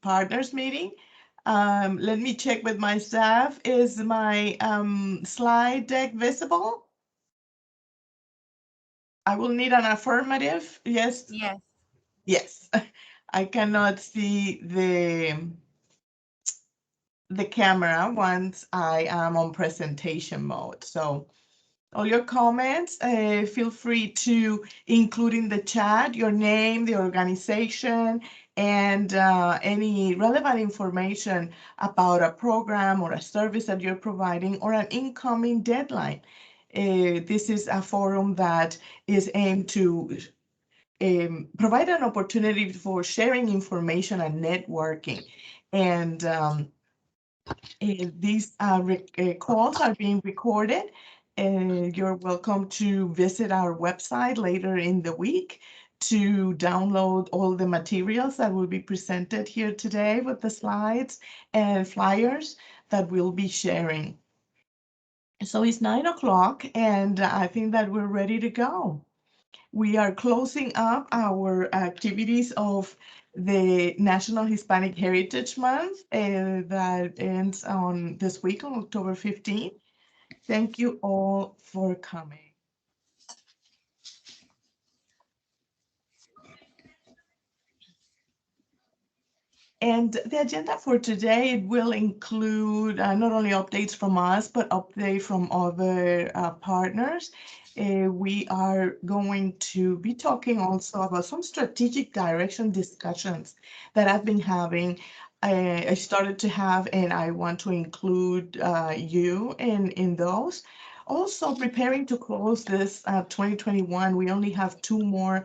Partners meeting. Let me check with my staff. Is my slide deck visible? I will need an affirmative. Yes. Yes. Yes. I cannot see the camera once I am on presentation mode. So all your comments, feel free to include in the chat your name, the organization, and any relevant information about a program or a service that you're providing or an incoming deadline. This is a forum that is aimed to provide an opportunity for sharing information and networking. And these calls are being recorded. You're welcome to visit our website later in the week to download all the materials that will be presented here today with the slides and flyers that we'll be sharing. So it's 9 o'clock, and I think that we're ready to go. We are closing up our activities of the National Hispanic Heritage Month that ends on this week on October 15th. Thank you all for coming. And the agenda for today will include not only updates from us, but updates from other partners. We are going to be talking also about some strategic direction discussions that I've been having. I started to have, and I want to include you in those. Also preparing to close this 2021, we only have two more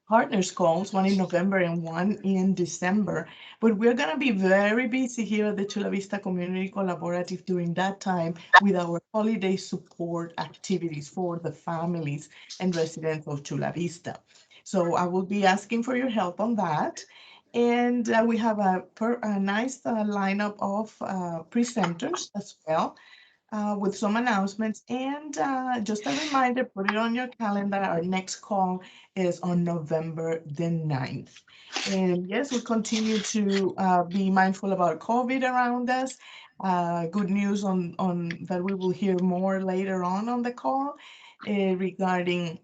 partners calls, one in November and one in December. But we're going to be very busy here at the Chula Vista Community Collaborative during that time with our holiday support activities for the families and residents of Chula Vista. So I will be asking for your help on that. And we have a nice lineup of presenters as well. With some announcements. And just a reminder, put it on your calendar. Our next call is on November the 9th. And yes, we continue to be mindful about COVID around us. Good news on that we will hear more later on the call regarding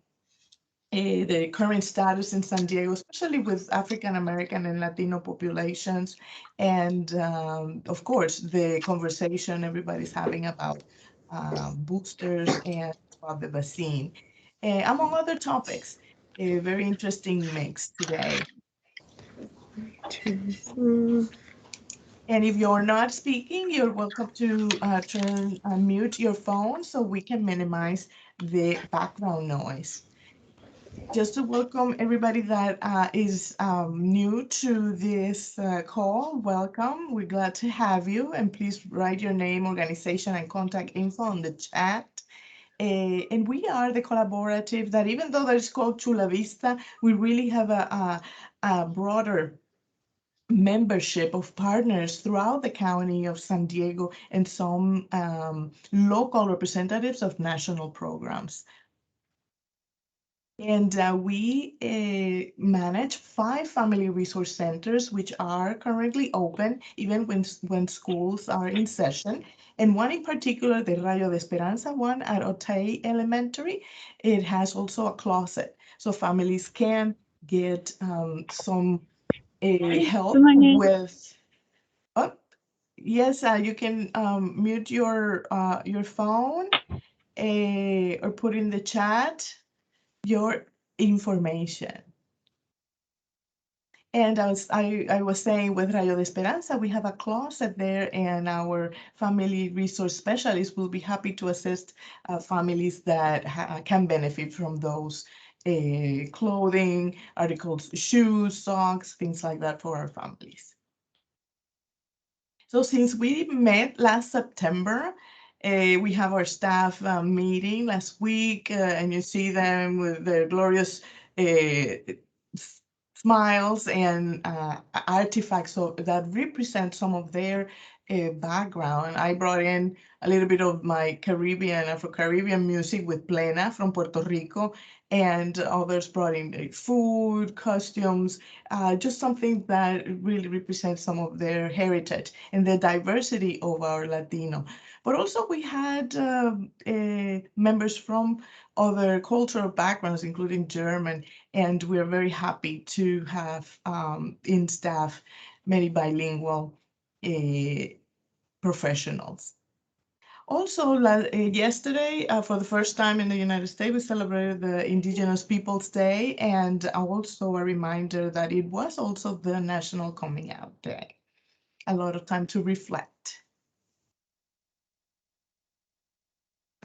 the current status in San Diego, especially with African American and Latino populations. And of course, the conversation everybody's having about boosters and about the vaccine, among other topics. A very interesting mix today. And if you're not speaking, you're welcome to mute your phone so we can minimize the background noise. Just to welcome everybody that is new to this call, welcome. We're glad to have you, and please write your name, organization, and contact info on the chat. And we are the collaborative that, even though that is called Chula Vista, we really have a broader membership of partners throughout the county of San Diego and some local representatives of national programs. And we manage 5 family resource centers, which are currently open even when schools are in session. And one in particular, the Rayo de Esperanza one at Uptake Elementary, it has also a closet. So families can get some help with, oh, yes, you can mute your phone or put in the chat your information. And I was saying with Rayo de Esperanza, we have a closet there, and our family resource specialists will be happy to assist families that can benefit from those clothing, articles, shoes, socks, things like that for our families. So since we met last September, we have our staff meeting last week, and you see them with their glorious smiles and artifacts that represent some of their background. I brought in a little bit of my Afro-Caribbean music with Plena from Puerto Rico, and others brought in food, costumes, just something that really represents some of their heritage and the diversity of our Latino. But also we had members from other cultural backgrounds, including German, and we're very happy to have in staff many bilingual professionals. Also, yesterday, for the first time in the United States, we celebrated the Indigenous Peoples Day, and also a reminder that it was also the National Coming Out Day. A lot of time to reflect.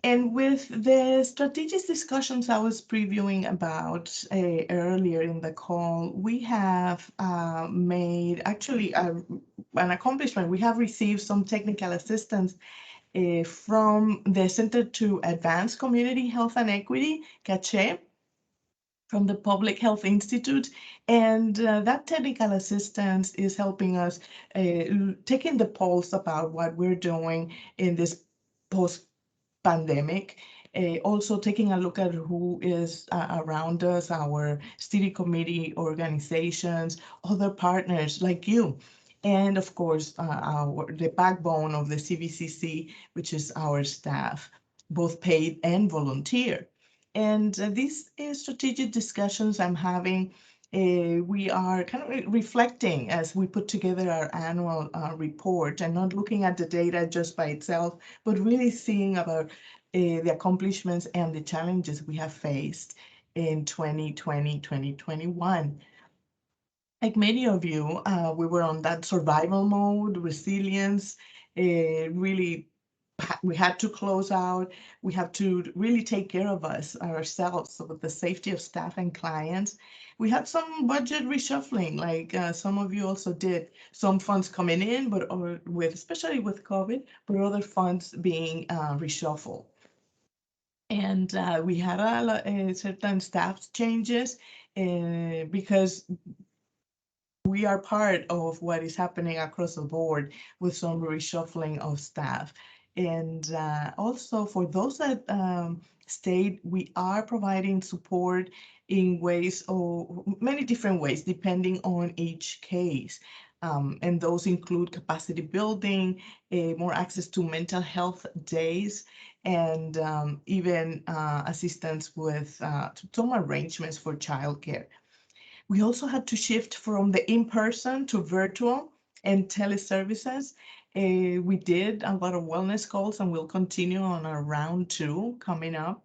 And with the strategic discussions I was previewing about earlier in the call, we have made actually an accomplishment. We have received some technical assistance from the Center to Advance Community Health and Equity, CACHE, from the Public Health Institute. And that technical assistance is helping us taking the pulse about what we're doing in this post-pandemic. Also taking a look at who is around us, our steering committee organizations, other partners like you. And of course, the backbone of the CVCC, which is our staff, both paid and volunteer. And these strategic discussions I'm having, we are kind of reflecting as we put together our annual report and not looking at the data just by itself, but really seeing about the accomplishments and the challenges we have faced in 2020, 2021. Like many of you, we were on that survival mode, resilience, really, we had to close out. We have to really take care of ourselves, so with the safety of staff and clients. We had some budget reshuffling, like some of you also did. Some funds coming in, but especially with COVID, but other funds being reshuffled. And we had certain staff changes because we are part of what is happening across the board with some reshuffling of staff. And also for those that stayed, we are providing support in ways, or many different ways, depending on each case. And those include capacity building, more access to mental health days, and even assistance with some arrangements for childcare. We also had to shift from the in-person to virtual and teleservices. We did a lot of wellness calls, and we'll continue on our round 2 coming up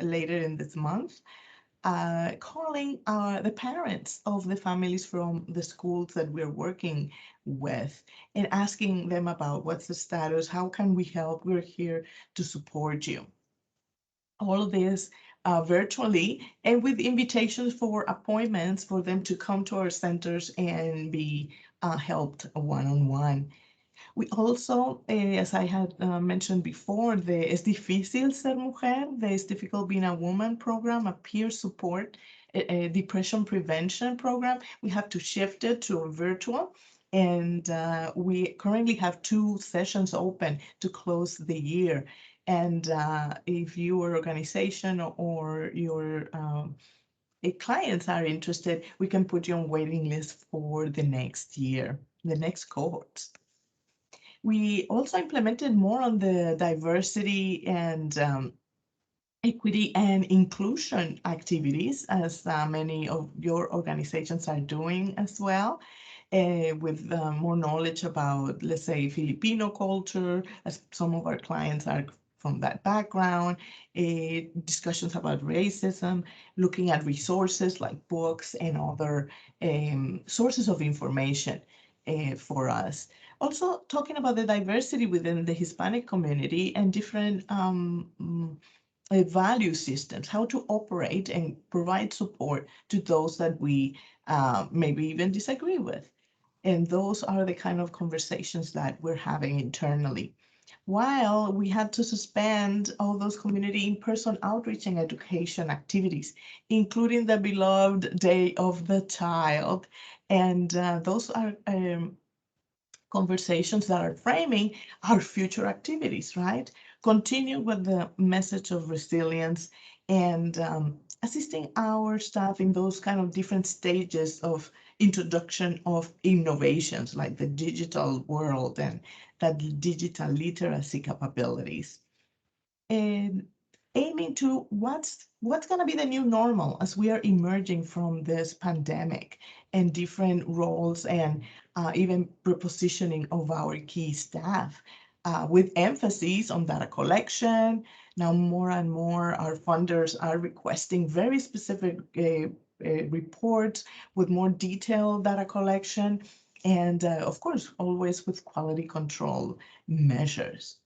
later in this month, calling the parents of the families from the schools that we're working with and asking them about what's the status, how can we help, we're here to support you. All of this virtually, and with invitations for appointments for them to come to our centers and be helped one-on-one. We also, as I had mentioned before, the Es Difícil Ser Mujer, the It's Difficult Being a Woman program, a peer support, a depression prevention program. We have to shift it to virtual. And we currently have 2 sessions open to close the year. And if your organization or your clients are interested, we can put you on waiting list for the next year, the next cohorts. We also implemented more on the diversity and equity and inclusion activities, as many of your organizations are doing as well, with more knowledge about, let's say, Filipino culture, as some of our clients are from that background, discussions about racism, looking at resources like books and other sources of information for us. Also talking about the diversity within the Hispanic community and different value systems, how to operate and provide support to those that we maybe even disagree with. And those are the kind of conversations that we're having internally. while we had to suspend all those community in-person outreach and education activities, including the beloved Day of the Child. And those are conversations that are framing our future activities, right? Continue with the message of resilience and assisting our staff in those kind of different stages of introduction of innovations like the digital world and that digital literacy capabilities. And aiming to what's going to be the new normal as we are emerging from this pandemic and different roles and even repositioning of our key staff with emphasis on data collection. Now more and more our funders are requesting very specific reports with more detailed data collection and of course always with quality control measures.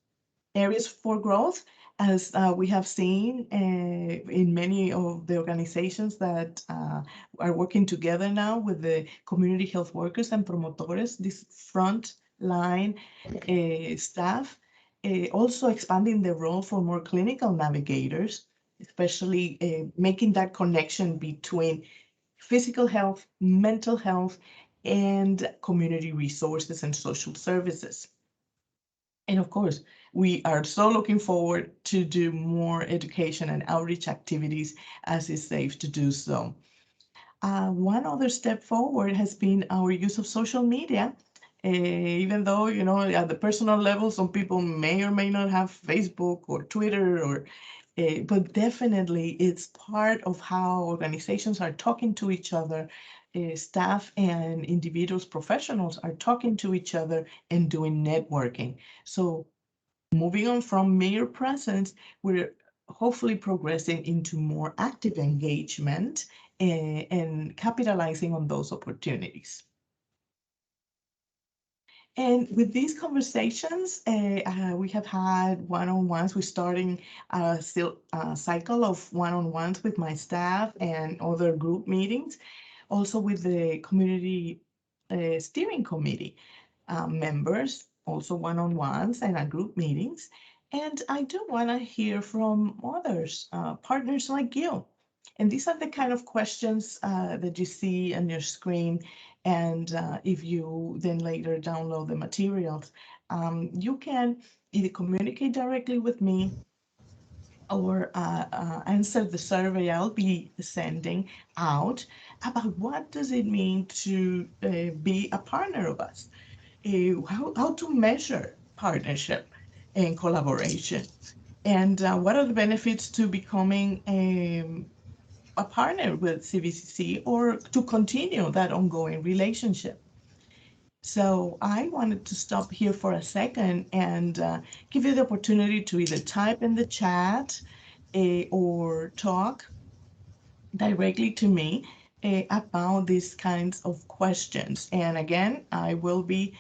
Areas for growth, as we have seen in many of the organizations that are working together now with the community health workers and promotores, this front line staff, also expanding the role for more clinical navigators, especially making that connection between physical health, mental health, and community resources and social services. And of course, we are so looking forward to do more education and outreach activities as it's safe to do so. One other step forward has been our use of social media. Even though, you know, at the personal level, some people may or may not have Facebook or Twitter or but definitely it's part of how organizations are talking to each other. Staff and individuals, professionals are talking to each other and doing networking. So moving on from mere presence, we're hopefully progressing into more active engagement and capitalizing on those opportunities. And with these conversations, we have had one-on-ones. We're starting a cycle of one-on-ones with my staff and other group meetings, also with the community steering committee members, also one-on-ones and group meetings. And I do want to hear from others, partners like you. And these are the kind of questions that you see on your screen. And if you then later download the materials, you can either communicate directly with me or answer the survey I'll be sending out about what does it mean to be a partner of us, how to measure partnership and collaboration, and what are the benefits to becoming a partner with CVCC or to continue that ongoing relationship. So I wanted to stop here for a second and give you the opportunity to either type in the chat or talk directly to me about these kinds of questions. And again, I will be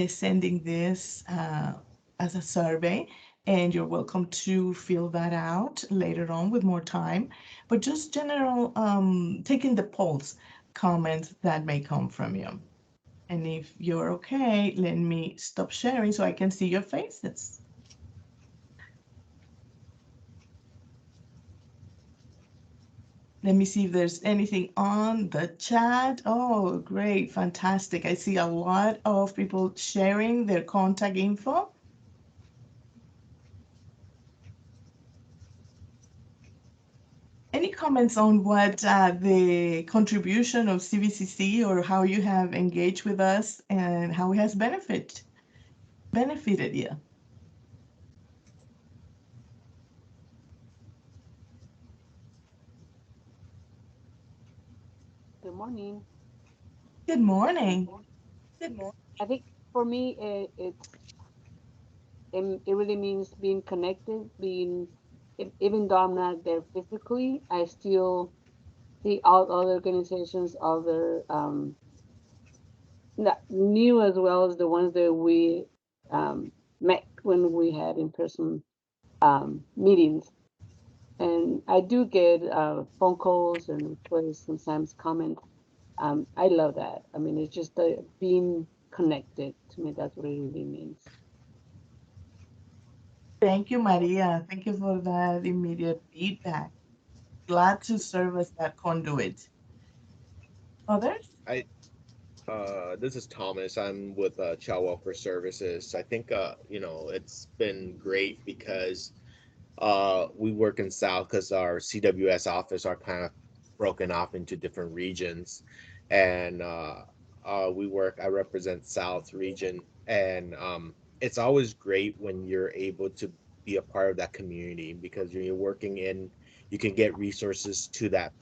sending this as a survey, and you're welcome to fill that out later on with more time. But just general, taking the pulse comments that may come from you. And if you're okay, let me stop sharing so I can see your faces. Let me see if there's anything on the chat. Oh, great, fantastic. I see a lot of people sharing their contact info. Any comments on what the contribution of CVCC or how you have engaged with us and how it has benefited you? Good morning. Good morning. I think for me, it really means being connected, being, even though I'm not there physically, I still see all other organizations, other not new as well as the ones that we met when we had in-person meetings. And I do get phone calls and requests, sometimes comments. I love that. I mean, it's just being connected. To me, that's what it really means. Thank you, Maria. Thank you for that immediate feedback. Glad to serve as that conduit. Others? I This is Thomas. I'm with Child Welfare Services. I think it's been great because we work in South because our CWS office are kind of broken off into different regions, and I represent South region, and it's always great when you're able to be a part of that community because when you're working in, you can get resources to that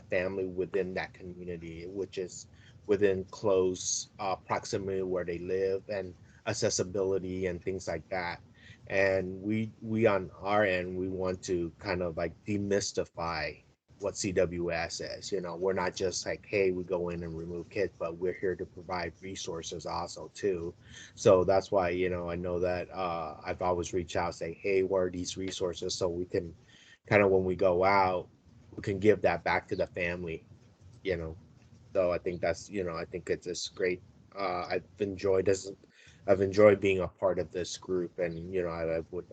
family within that community, which is within close proximity where they live and accessibility and things like that. And we on our end, we want to kind of like demystify what CWS is. We're not just like, hey, we go in and remove kids, but we're here to provide resources also too. So that's why, I know that I've always reached out, say, hey, what are these resources, so we can kind of, when we go out, we can give that back to the family. you know so I think I think it's just great. I've enjoyed being a part of this group, and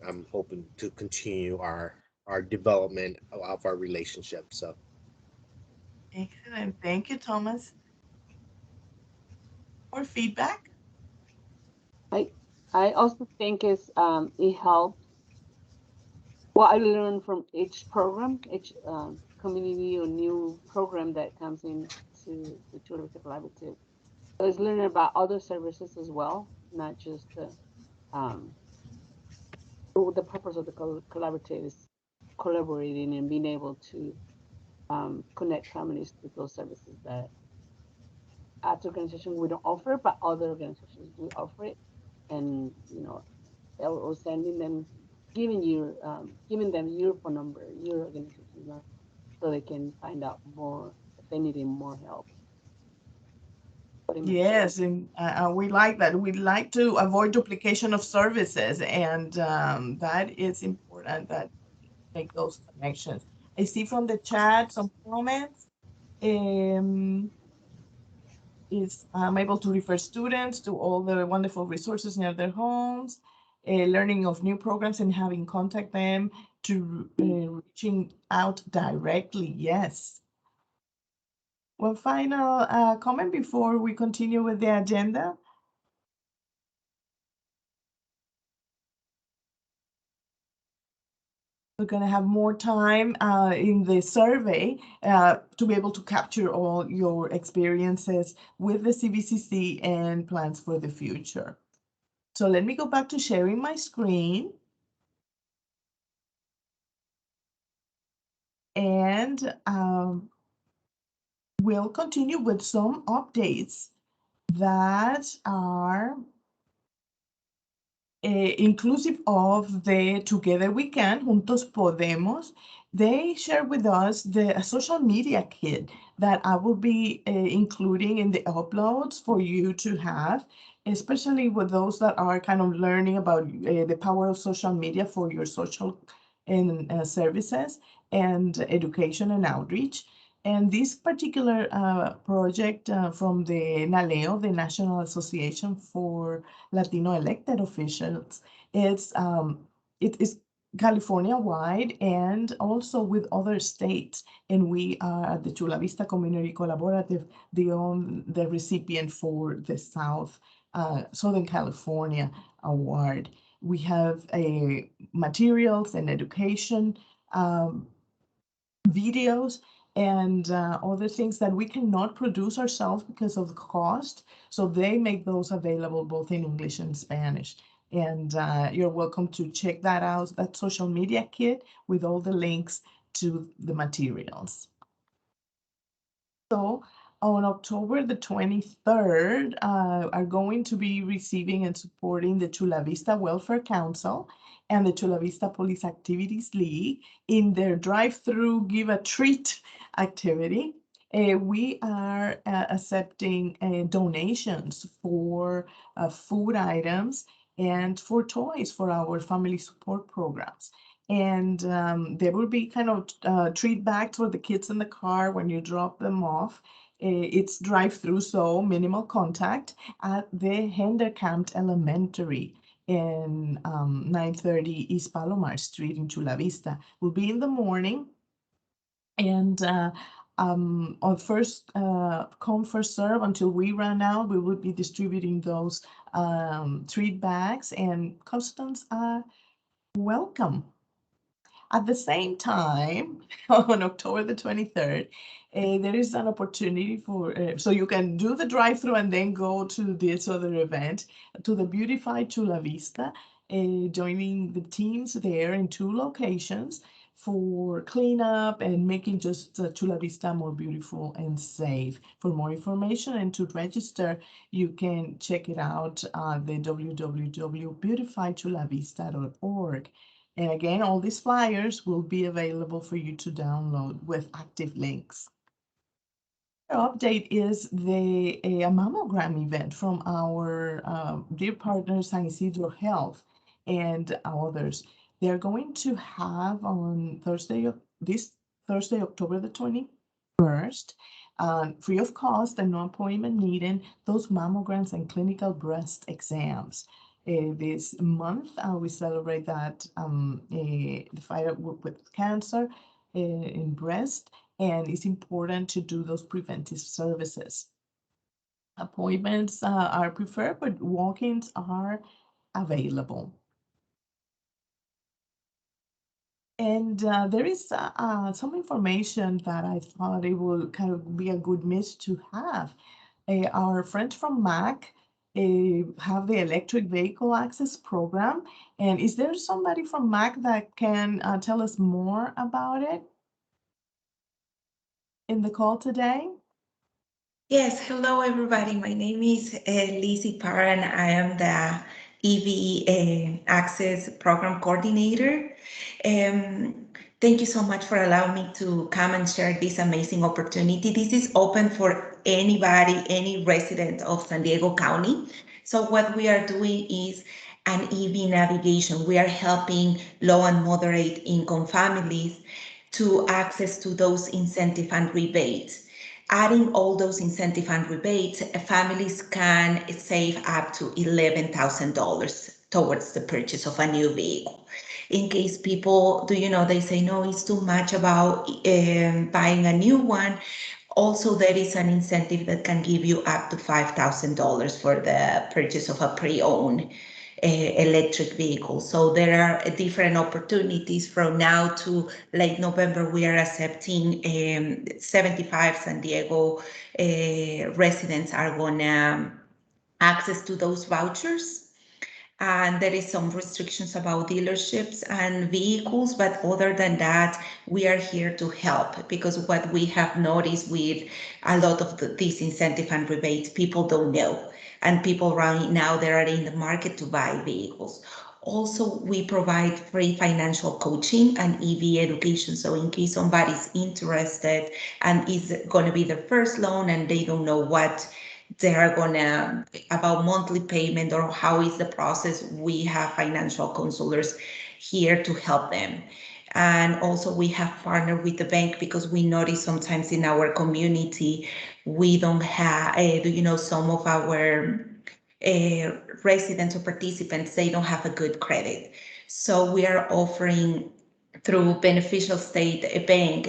I'm hoping to continue our development of our relationship. So Excellent. Thank you, Thomas. More feedback? I I also think it helps. Well, I learn from each program, each community or new program that comes in to the Children's Collaborative. So it's learning about other services as well, not just um, the purpose of the collaborative is collaborating and being able to connect families to those services that as organization we don't offer, but other organizations do offer it, and or sending them, giving them your phone number, your organization number, so they can find out more if they need more help. Pretty much it. Yes, and we like that. We like to avoid duplication of services, and that is important that make those connections. I see from the chat some comments. Um, is I'm able to refer students to all the wonderful resources near their homes, learning of new programs and having contact them to reaching out directly. Yes. One final comment before we continue with the agenda. We're going to have more time in the survey to be able to capture all your experiences with the CVCC and plans for the future. So let me go back to sharing my screen. And we'll continue with some updates that are inclusive of the Together We Can, Juntos Podemos. They share with us the social media kit that I will be including in the uploads for you to have, especially with those that are kind of learning about the power of social media for your social and services and education and outreach. And this particular project from the NALEO, the National Association for Latino elected officials. It is California wide and also with other states. And we are at the Chula Vista Community Collaborative, the recipient for the Southern California Award. We have a materials and education um, videos and other things that we cannot produce ourselves because of the cost. So they make those available both in English and Spanish. And you're welcome to check that out, that social media kit with all the links to the materials. So on October the 23rd, are going to be receiving and supporting the Chula Vista Welfare Council and the Chula Vista Police Activities League in their drive-through give a treat activity. We are accepting donations for food items and for toys for our family support programs. And there will be kind of treat bags for the kids in the car when you drop them off. It's drive-through, so minimal contact at the Henderkamp Elementary. in 930 East Palomar Street in Chula Vista. Will be in the morning, and on first come, first serve until we run out. We will be distributing those treat bags, and customers are welcome. At the same time, on October the 23rd, there is an opportunity for, so you can do the drive-through and then go to this other event, to the beautified Chula Vista, joining the teams there in 2 locations for cleanup and making just Chula Vista more beautiful and safe. For more information and to register, you can check it out at the www.beautifychulavista.org. And again, all these flyers will be available for you to download with active links. Our update is a mammogram event from our dear partner San Isidro Health and others. They're going to have on this Thursday, October the 21st, free of cost and no appointment needed, those mammograms and clinical breast exams. This month, we celebrate that the fight with cancer in breast, and it's important to do those preventive services. Appointments are preferred, but walk-ins are available. And there is some information that I thought it will kind of be a good miss to have. Our friends from MAC have the electric vehicle access program. And is there somebody from MAC that can tell us more about it in the call today? Yes, hello everybody. My name is Lizzie Parr and I am the EV Access Program Coordinator. Thank you so much for allowing me to come and share this amazing opportunity. This is open for anybody, any resident of San Diego County. So what we are doing is an EV navigation. We are helping low and moderate income families to access to those incentive and rebates. Adding all those incentive and rebates, families can save up to $11,000 towards the purchase of a new vehicle. In case people, they say, no, it's too much about buying a new one. Also, there is an incentive that can give you up to $5,000 for the purchase of a pre-owned electric vehicle. So there are different opportunities from now to late November. We are accepting 75 San Diego residents are gonna access to those vouchers. And there is some restrictions about dealerships and vehicles, but other than that, we are here to help, because what we have noticed with a lot of these incentive and rebates, people don't know, and people right now they are in the market to buy vehicles. Also, we provide free financial coaching and EV education. So in case somebody's interested and is going to be their first loan and they don't know what they are gonna about monthly payment or how is the process, we have financial counselors here to help them. And also we have partnered with the bank because we notice sometimes in our community we don't have some of our residents or participants, they don't have a good credit. So we are offering through Beneficial State Bank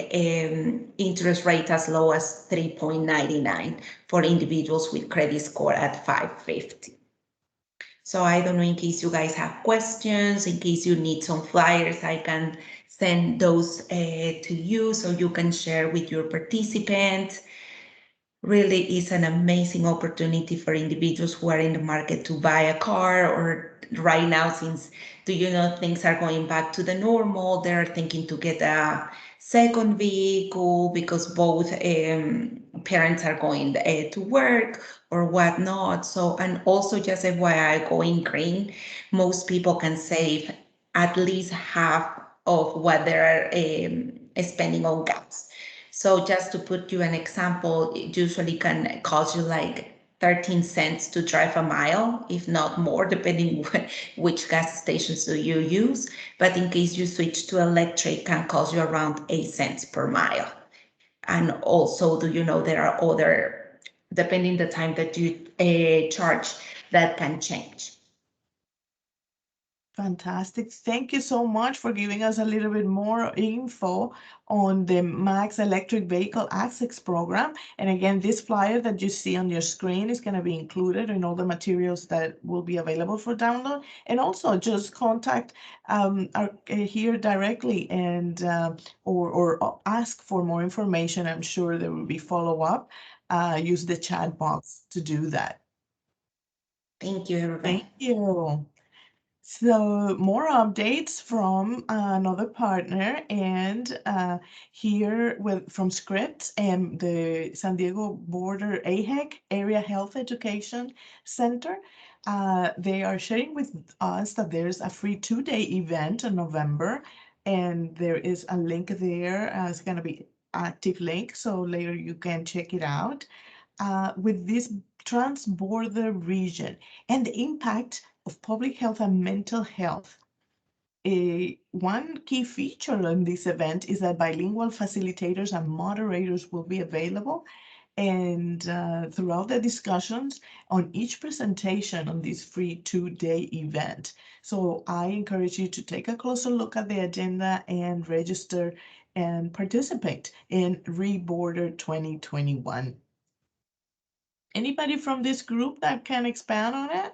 interest rate as low as 3.99 for individuals with credit score at 550. So I don't know, in case you guys have questions, in case you need some flyers, I can send those to you so you can share with your participants. Really is an amazing opportunity for individuals who are in the market to buy a car, or right now, since things are going back to the normal, they're thinking to get a second vehicle because both parents are going to work or whatnot. So, and also just FYI, going green, most people can save at least half of what they're spending on gas. So just to put you an example, it usually can cost you like 13 cents to drive a mile, if not more, depending which gas stations do you use. But in case you switch to electric, can cost you around 8 cents per mile. And also, there are other, depending the time that you charge, that can change. Fantastic. Thank you so much for giving us a little bit more info on the Max Electric Vehicle Access Program. And again, this flyer that you see on your screen is going to be included in all the materials that will be available for download. And also just contact here directly and or ask for more information. I'm sure there will be follow-up. Use the chat box to do that. Thank you, everybody. Thank you. So more updates from another partner and here from Scripps and the San Diego Border AHEC, Area Health Education Center. They are sharing with us that there's a free 2-day event in November, and there is a link there. It's going to be active link, so later you can check it out. With this trans-border region and the impact of public health and mental health. One key feature in this event is that bilingual facilitators and moderators will be available. And throughout the discussions on each presentation on this free 2-day event. So I encourage you to take a closer look at the agenda and register and participate in Reborder 2021. Anybody from this group that can expand on it?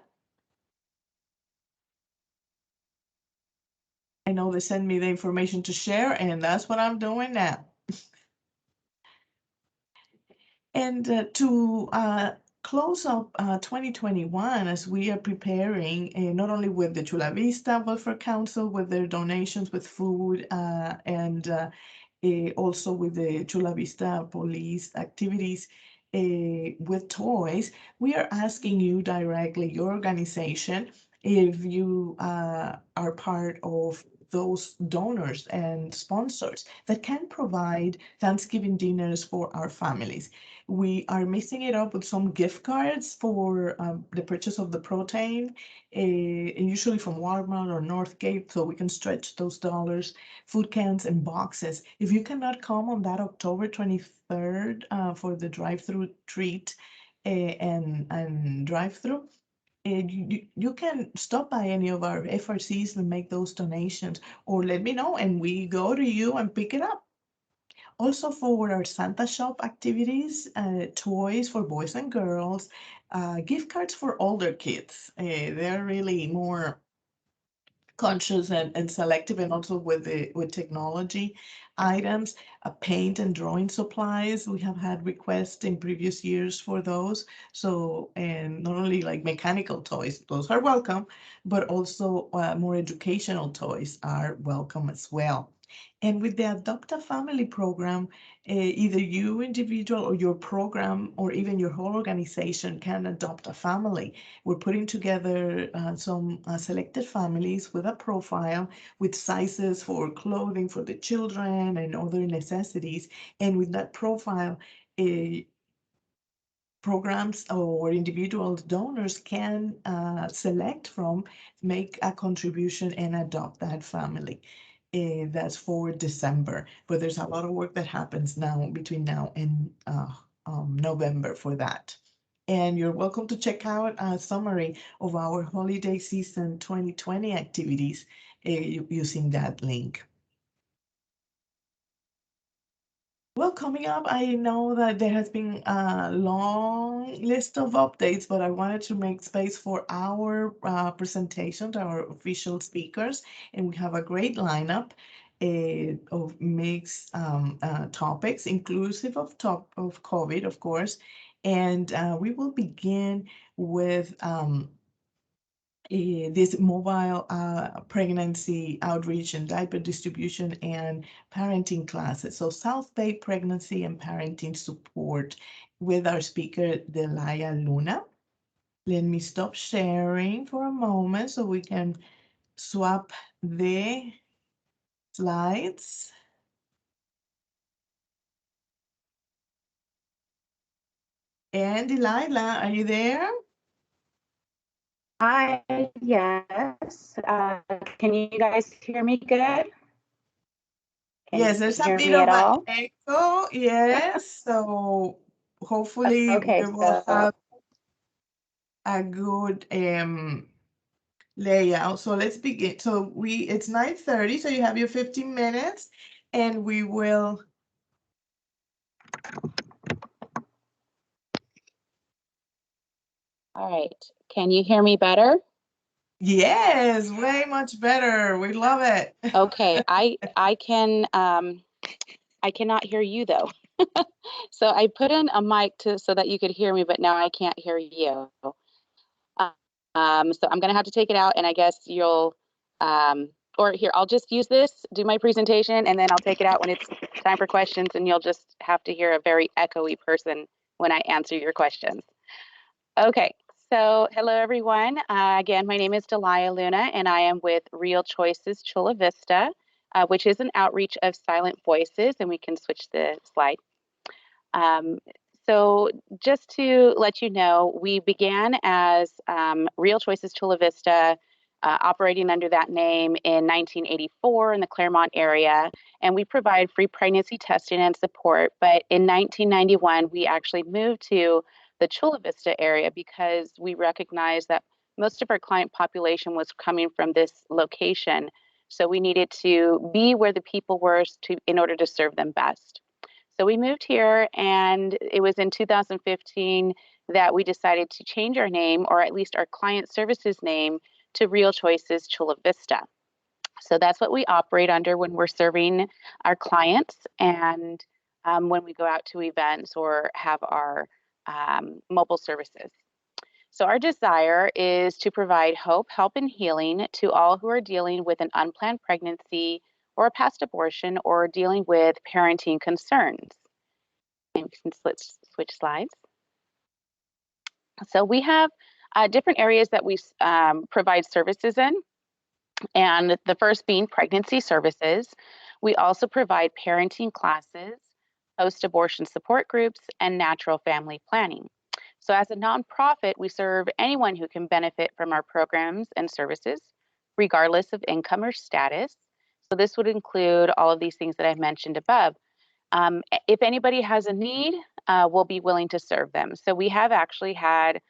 I know they send me the information to share, and that's what I'm doing now. And to close up 2021, as we are preparing, not only with the Chula Vista Welfare Council, with their donations with food, and also with the Chula Vista police activities with toys, we are asking you directly, your organization, if you are part of those donors and sponsors that can provide Thanksgiving dinners for our families. We are mixing it up with some gift cards for the purchase of the protein, usually from Walmart or Northgate, so we can stretch those dollars, food cans and boxes. If you cannot come on that October 23rd for the drive-through treat and drive-through, you can stop by any of our FRCs and make those donations, or let me know and we go to you and pick it up. Also for our Santa Shop activities, toys for boys and girls, gift cards for older kids. They're really more conscious and selective, and also with technology items, paint and drawing supplies. We have had requests in previous years for those. So, and not only like mechanical toys, those are welcome, but also more educational toys are welcome as well. And with the Adopt a Family program, either you individual or your program or even your whole organization can adopt a family. We're putting together some selected families with a profile, with sizes for clothing for the children and other necessities. And with that profile, programs or individual donors can select from, make a contribution and adopt that family. That's for December, but there's a lot of work that happens now between now and November for that. And you're welcome to check out a summary of our holiday season 2020 activities using that link. Well, coming up, I know that there has been a long list of updates, but I wanted to make space for our presentations, our official speakers, and we have a great lineup of mixed topics, inclusive of COVID, of course. And we will begin with this mobile pregnancy outreach and diaper distribution and parenting classes. So South Bay Pregnancy and Parenting Support with our speaker, Delia Luna. Let me stop sharing for a moment so we can swap the slides. And Delilah, are you there? Hi, yes. Can you guys hear me good? Can Yes, there's a you hear bit me of at an all? echo. Yes, so hopefully Okay, we will so have a good layout. So let's begin. So it's 9:30, so you have your 15 minutes, and we will. All right. Can you hear me better? Yes, way much better. We love it. Okay. I cannot hear you though. So I put in a mic so that you could hear me, but now I can't hear you. So I'm gonna have to take it out, and I guess you'll, or here, I'll just use this, do my presentation, and then I'll take it out when it's time for questions, and you'll just have to hear a very echoey person when I answer your questions. Okay, so hello everyone. Again, my name is Delia Luna, and I am with Real Choices Chula Vista, which is an outreach of silent voices, and we can switch the slide. So just to let you know, we began as Real Choices Chula Vista, operating under that name in 1984 in the Claremont area, and we provide free pregnancy testing and support. But in 1991, we actually moved to the Chula Vista area because we recognized that most of our client population was coming from this location. So we needed to be where the people were in order to serve them best. So we moved here, and it was in 2015 that we decided to change our name, or at least our client services name, to Real Choices Chula Vista. So that's what we operate under when we're serving our clients and when we go out to events or have our mobile services. So our desire is to provide hope, help, and healing to all who are dealing with an unplanned pregnancy or a past abortion or dealing with parenting concerns. And we can switch slides. So we have different areas that we provide services in, and the first being pregnancy services. We also provide parenting classes, post-abortion support groups, and natural family planning. So as a nonprofit, we serve anyone who can benefit from our programs and services, regardless of income or status. So this would include all of these things that I've mentioned above. If anybody has a need, we'll be willing to serve them. So we have actually had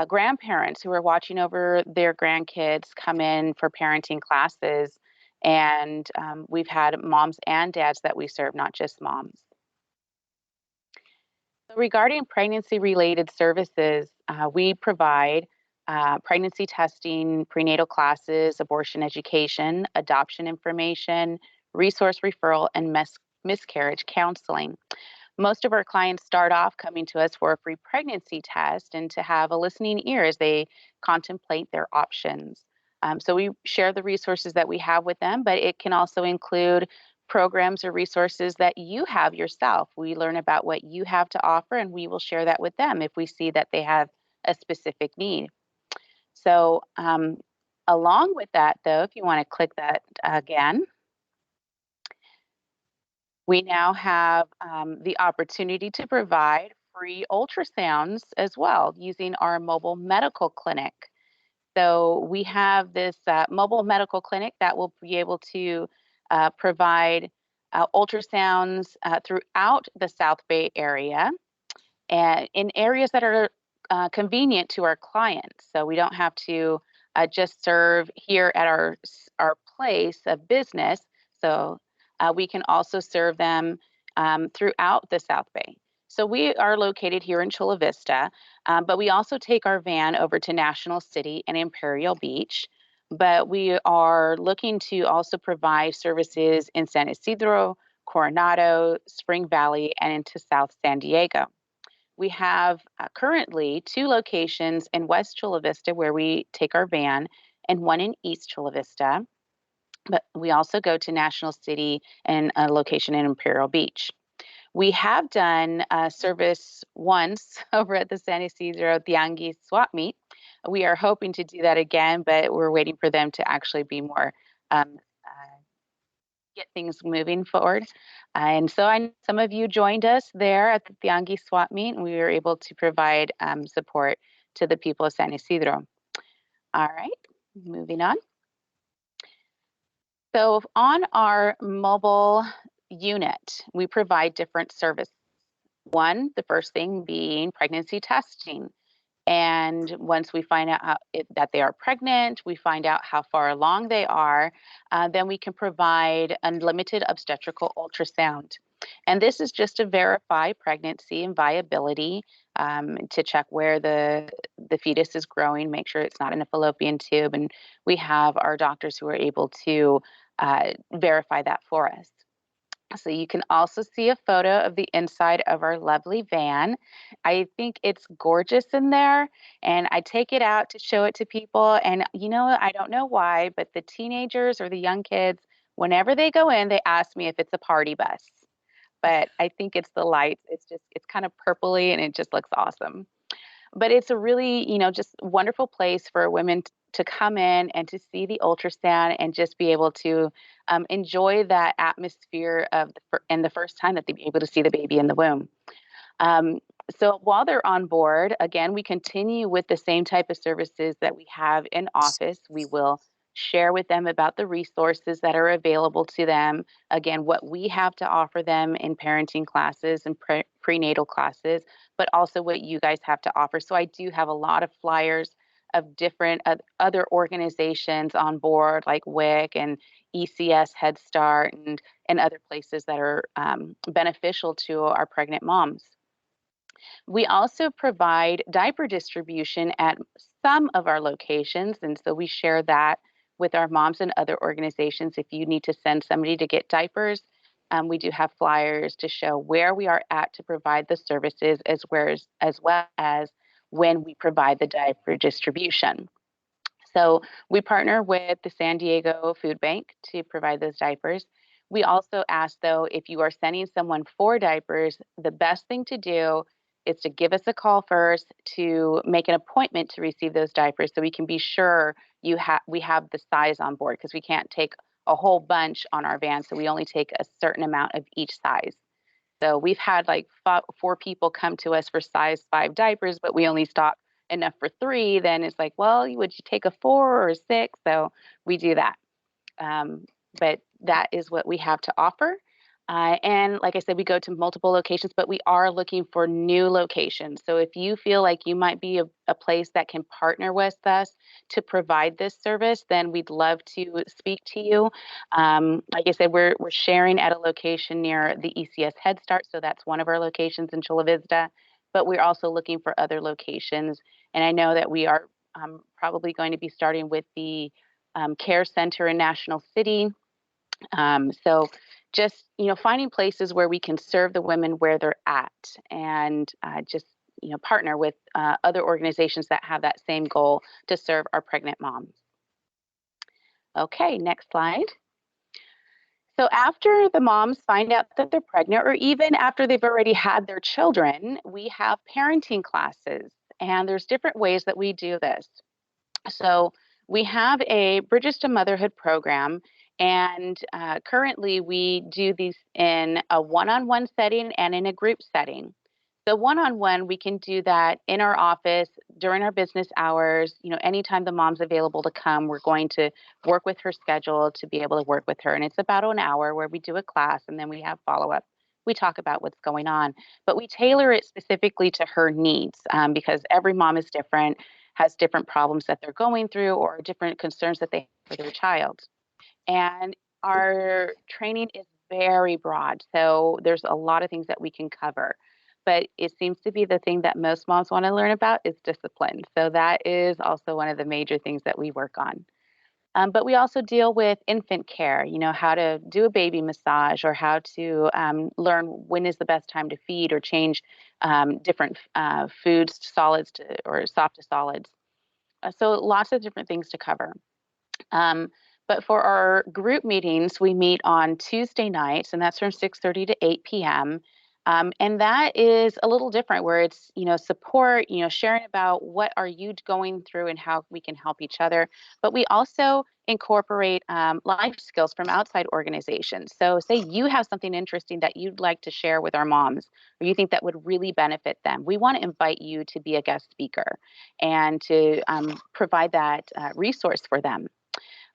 grandparents who are watching over their grandkids come in for parenting classes, and we've had moms and dads that we serve, not just moms. So regarding pregnancy-related services, we provide pregnancy testing, prenatal classes, abortion education, adoption information, resource referral, and miscarriage counseling. Most of our clients start off coming to us for a free pregnancy test and to have a listening ear as they contemplate their options. So we share the resources that we have with them, but it can also include programs or resources that you have yourself. We learn about what you have to offer, and we will share that with them if we see that they have a specific need. So along with that, though, if you want to click that again, we now have the opportunity to provide free ultrasounds as well using our mobile medical clinic. So we have this mobile medical clinic that will be able to provide ultrasounds throughout the South Bay area and in areas that are convenient to our clients. So we don't have to just serve here at our place of business. So we can also serve them throughout the South Bay. So we are located here in Chula Vista, but we also take our van over to National City and Imperial Beach. But we are looking to also provide services in San Isidro, Coronado, Spring Valley, and into South San Diego. We have currently 2 locations in West Chula Vista where we take our van, and 1 in East Chula Vista. But we also go to National City and a location in Imperial Beach. We have done a service once over at the San Isidro Tianguis swap meet. We are hoping to do that again, but we're waiting for them to actually be more, get things moving forward. And so some of you joined us there at the Tianguis swap meet, and we were able to provide support to the people of San Isidro. All right, moving on. So on our mobile unit, we provide different services. One, the first thing being pregnancy testing. And once we find out that they are pregnant, we find out how far along they are, then we can provide unlimited obstetrical ultrasound. And this is just to verify pregnancy and viability, to check where the fetus is growing, make sure it's not in a fallopian tube. And we have our doctors who are able to verify that for us. So you can also see a photo of the inside of our lovely van. I think it's gorgeous in there, and I take it out to show it to people. And I don't know why, but the teenagers or the young kids, whenever they go in, they ask me if it's a party bus. But I think it's the lights. It's kind of purpley and it just looks awesome. But it's a really, just wonderful place for women to come in and to see the ultrasound and just be able to enjoy that atmosphere of the first time that they'll be able to see the baby in the womb. Um, so while they're on board, again, we continue with the same type of services that we have in office. We will share with them about the resources that are available to them. Again, what we have to offer them in parenting classes and prenatal classes, but also what you guys have to offer. So I do have a lot of flyers of different other organizations on board, like WIC and ECS Head Start and other places that are beneficial to our pregnant moms. We also provide diaper distribution at some of our locations, and so we share that with our moms and other organizations. If you need to send somebody to get diapers, we do have flyers to show where we are at to provide the services, as well as when we provide the diaper distribution. So we partner with the San Diego Food Bank to provide those diapers. We also ask, though, if you are sending someone for diapers, the best thing to do is to give us a call first to make an appointment to receive those diapers so we can be sure we have the size on board, because we can't take a whole bunch on our van, so we only take a certain amount of each size. So we've had like 4 people come to us for size 5 diapers, but we only stock enough for 3. Then it's like, well, would you take a 4 or a 6? So we do that. But that is what we have to offer. And like I said, we go to multiple locations, but we are looking for new locations. So if you feel like you might be a place that can partner with us to provide this service, then we'd love to speak to you. Like I said, we're sharing at a location near the ECS Head Start. So that's one of our locations in Chula Vista, but we're also looking for other locations. And I know that we are probably going to be starting with the Care Center in National City. So just, finding places where we can serve the women where they're at, and just, partner with other organizations that have that same goal to serve our pregnant moms. Okay, next slide. So after the moms find out that they're pregnant, or even after they've already had their children, we have parenting classes, and there's different ways that we do this. So we have a Bridges to Motherhood program, and currently we do these in a one-on-one setting and in a group setting. So one-on-one, we can do that in our office during our business hours. Anytime the mom's available to come, we're going to work with her schedule to be able to work with her. And it's about an hour where we do a class, and then we have follow-up. We talk about what's going on, but we tailor it specifically to her needs, because every mom is different, has different problems that they're going through, or different concerns that they have for their child. And our training is very broad, so there's a lot of things that we can cover. But it seems to be the thing that most moms want to learn about is discipline. So that is also one of the major things that we work on. But we also deal with infant care, how to do a baby massage, or how to learn when is the best time to feed or change different foods, solids or soft to solids. So lots of different things to cover. But for our group meetings, we meet on Tuesday nights, and that's from 6:30 to 8 p.m. And that is a little different, where it's, support, sharing about what are you going through and how we can help each other. But we also incorporate life skills from outside organizations. So say you have something interesting that you'd like to share with our moms, or you think that would really benefit them. We want to invite you to be a guest speaker and to provide that resource for them.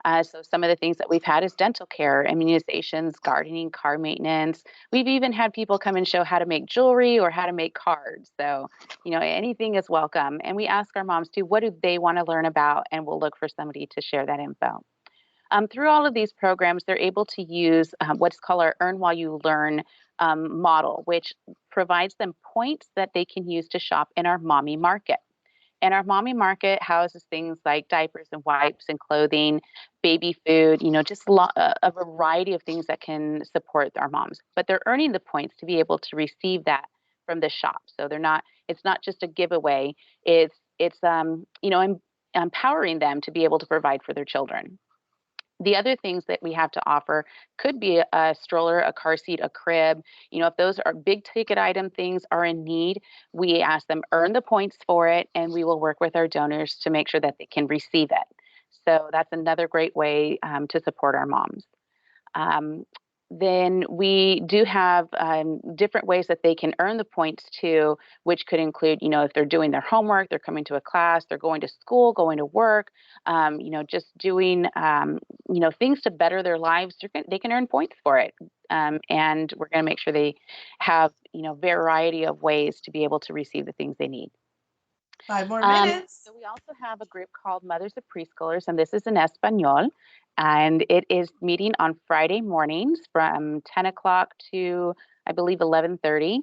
So some of the things that we've had is dental care, immunizations, gardening, car maintenance. We've even had people come and show how to make jewelry or how to make cards. So, anything is welcome. And we ask our moms too, what do they want to learn about? And we'll look for somebody to share that info. Through all of these programs, they're able to use what's called our Earn While You Learn model, which provides them points that they can use to shop in our mommy market. And our mommy market houses things like diapers and wipes and clothing, baby food, just a variety of things that can support our moms. But they're earning the points to be able to receive that from the shop. So it's not just a giveaway. It's empowering them to be able to provide for their children. The other things that we have to offer could be a stroller, a car seat, a crib. If those are big ticket item things are in need, we ask them earn the points for it, and we will work with our donors to make sure that they can receive it. So that's another great way to support our moms. Then we do have different ways that they can earn the points too, which could include, if they're doing their homework, they're coming to a class, they're going to school, going to work, just doing, things to better their lives. They can earn points for it. And we're going to make sure they have, variety of ways to be able to receive the things they need. 5 more minutes. So we also have a group called Mothers of Preschoolers, and this is in Espanol. And it is meeting on Friday mornings from 10 o'clock to, I believe, 11:30.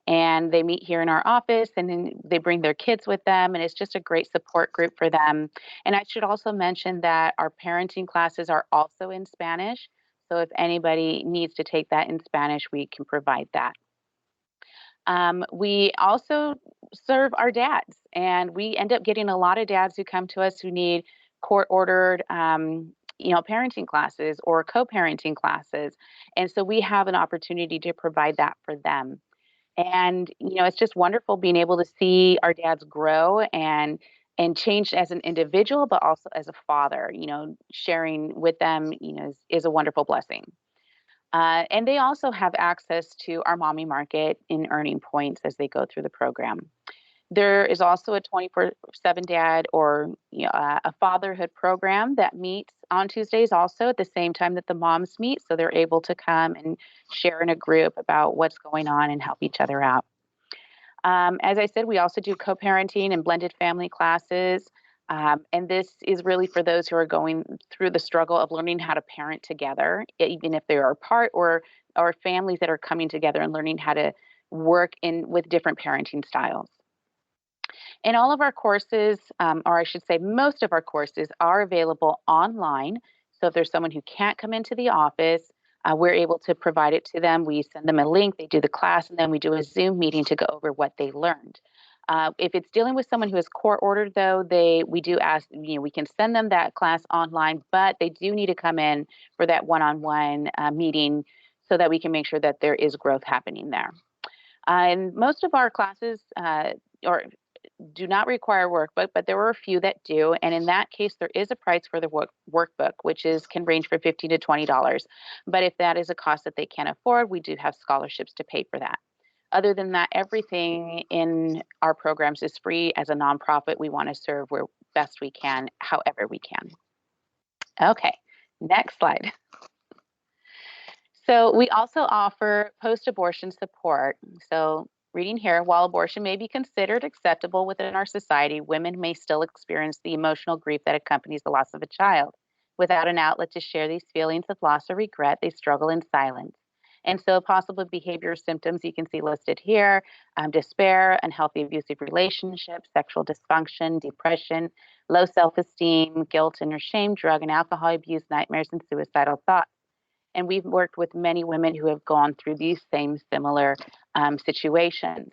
And they meet here in our office, and then they bring their kids with them. And it's just a great support group for them. And I should also mention that our parenting classes are also in Spanish. So if anybody needs to take that in Spanish, we can provide that. We also serve our dads, and we end up getting a lot of dads who come to us who need court-ordered, parenting classes or co-parenting classes. And so we have an opportunity to provide that for them. And, it's just wonderful being able to see our dads grow and change as an individual, but also as a father. Sharing with them, is a wonderful blessing. And they also have access to our mommy market in earning points as they go through the program. There is also a 24/7 dad or a fatherhood program that meets on Tuesdays also at the same time that the moms meet. So they're able to come and share in a group about what's going on and help each other out. As I said, we also do co-parenting and blended family classes. And this is really for those who are going through the struggle of learning how to parent together, even if they are apart, or families that are coming together and learning how to work with different parenting styles. And all of our courses, or I should say most of our courses, are available online. So if there's someone who can't come into the office, we're able to provide it to them. We send them a link, they do the class, and then we do a Zoom meeting to go over what they learned. If it's dealing with someone who is court ordered, though, we do ask, we can send them that class online, but they do need to come in for that one-on-one meeting so that we can make sure that there is growth happening there. And most of our classes do not require workbook, but there were a few that do. And in that case, there is a price for the workbook, which can range for $15 to $20. But if that is a cost that they can't afford, we do have scholarships to pay for that. Other than that, everything in our programs is free. As a nonprofit, we want to serve where best we can, however we can. Okay, next slide. So we also offer post-abortion support. So reading here, while abortion may be considered acceptable within our society, women may still experience the emotional grief that accompanies the loss of a child. Without an outlet to share these feelings of loss or regret, they struggle in silence. And so possible behavior symptoms you can see listed here: despair, unhealthy abusive relationships, sexual dysfunction, depression, low self-esteem, guilt and or shame, drug and alcohol abuse, nightmares, and suicidal thoughts. And we've worked with many women who have gone through these same similar situations.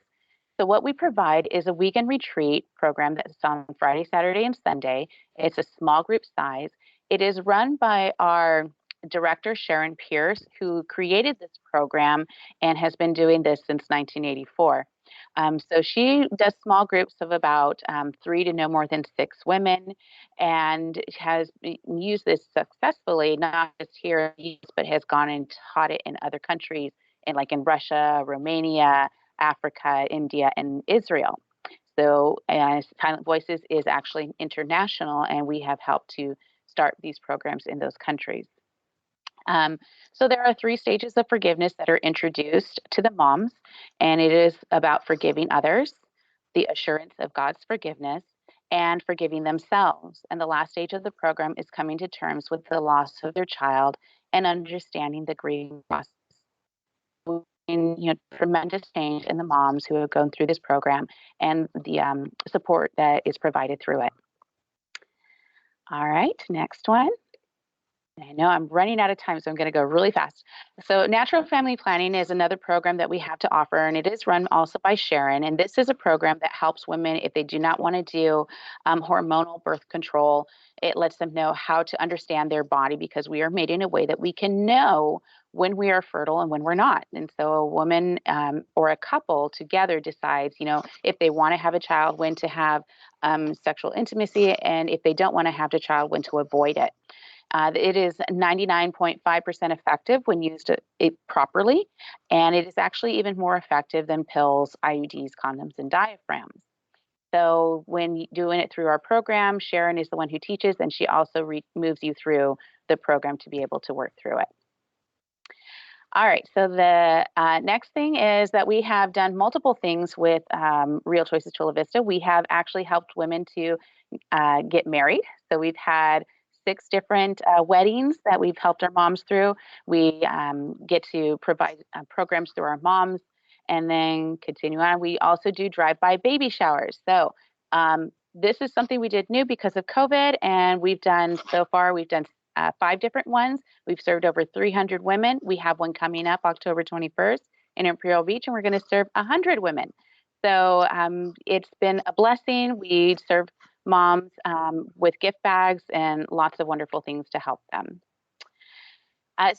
So what we provide is a weekend retreat program that's on Friday, Saturday, and Sunday. It's a small group size. It is run by our director, Sharon Pierce, who created this program and has been doing this since 1984. So she does small groups of about 3 to no more than 6 women, and has used this successfully, not just here, but has gone and taught it in other countries, like in Russia, Romania, Africa, India, and Israel. So Silent Voices is actually international, and we have helped to start these programs in those countries. So there are 3 stages of forgiveness that are introduced to the moms, and it is about forgiving others, the assurance of God's forgiveness, and forgiving themselves. And the last stage of the program is coming to terms with the loss of their child and understanding the grieving process. Tremendous change in the moms who have gone through this program and the support that is provided through it. All right, next one. I know I'm running out of time, so I'm going to go really fast. So natural family planning is another program that we have to offer, and it is run also by Sharon. And this is a program that helps women if they do not want to do hormonal birth control. It lets them know how to understand their body, because we are made in a way that we can know when we are fertile and when we're not. And so a woman or a couple together decides, if they want to have a child, when to have sexual intimacy, and if they don't want to have the child, when to avoid it. It is 99.5% effective when used properly, and it is actually even more effective than pills, IUDs, condoms, and diaphragms. So when doing it through our program, Sharon is the one who teaches, and she also moves you through the program to be able to work through it. All right, so the next thing is that we have done multiple things with Real Choices Chula Vista. We have actually helped women to get married. So we've had 6 different weddings that we've helped our moms through. We get to provide programs through our moms and then continue on. We also do drive-by baby showers. So this is something we did new because of COVID, and we've done 5 different ones. We've served over 300 women. We have one coming up October 21st in Imperial Beach, and we're going to serve 100 women. So it's been a blessing. We serve moms with gift bags and lots of wonderful things to help them.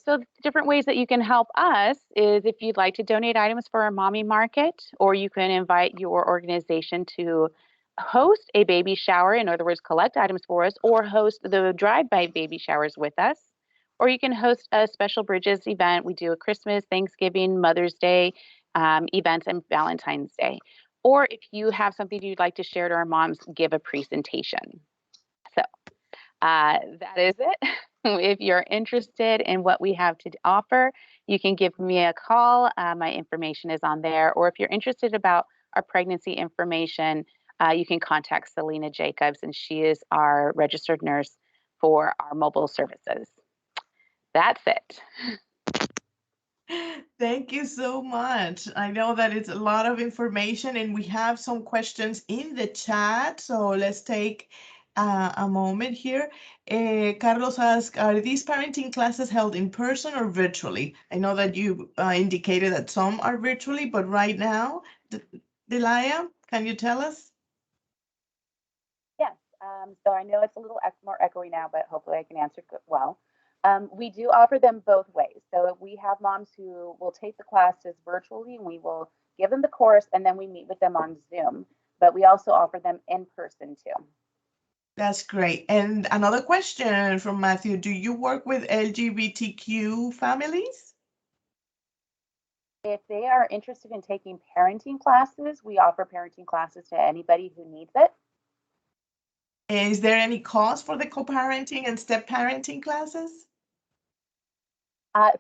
So different ways that you can help us is if you'd like to donate items for our mommy market, or you can invite your organization to host a baby shower, in other words, collect items for us, or host the drive-by baby showers with us. Or you can host a special Bridges event. We do a Christmas, Thanksgiving, Mother's Day events, and Valentine's Day. Or if you have something you'd like to share to our moms, give a presentation. So that is it. If you're interested in what we have to offer, you can give me a call. My information is on there. Or if you're interested about our pregnancy information, you can contact Selena Jacobs, and she is our registered nurse for our mobile services. That's it. Thank you so much. I know that it's a lot of information, and we have some questions in the chat. So let's take a moment here. Carlos asks, are these parenting classes held in person or virtually? I know that you indicated that some are virtually, but right now, Delia, can you tell us? Yes. So I know it's a little more echoey now, but hopefully I can answer well. We do offer them both ways. So we have moms who will take the classes virtually, and we will give them the course, and then we meet with them on Zoom. But we also offer them in person too. That's great. And another question from Matthew, do you work with LGBTQ families? If they are interested in taking parenting classes, we offer parenting classes to anybody who needs it. Is there any cost for the co-parenting and step parenting classes?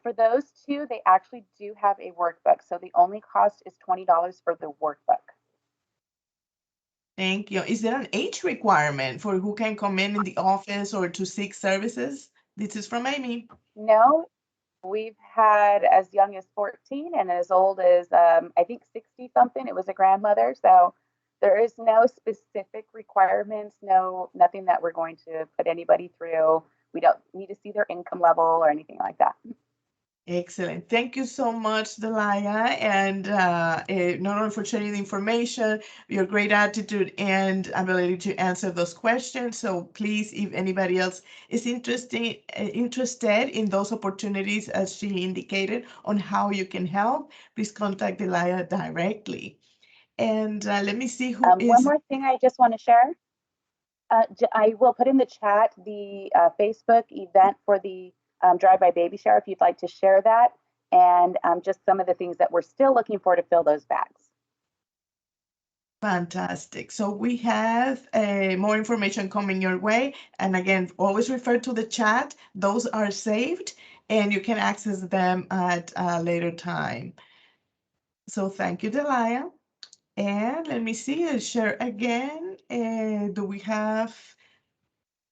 For those two, they actually do have a workbook. So the only cost is $20 for the workbook. Thank you. Is there an age requirement for who can come in the office or to seek services? This is from Amy. No, we've had as young as 14 and as old as, I think 60 something. It was a grandmother. So there is no specific requirements, nothing that we're going to put anybody through. We don't need to see their income level or anything like that. Excellent. Thank you so much, Delia, and not only for sharing the information, your great attitude and ability to answer those questions. So please, if anybody else is interested in those opportunities, as she indicated, on how you can help, please contact Delia directly. And let me see who is. One more thing I just want to share. I will put in the chat the Facebook event for the drive-by baby shower if you'd like to share that, and just some of the things that we're still looking for to fill those bags. Fantastic. So we have more information coming your way. And again, always refer to the chat. Those are saved and you can access them at a later time. So thank you, Delia. And let me see, I'll share again. Do we have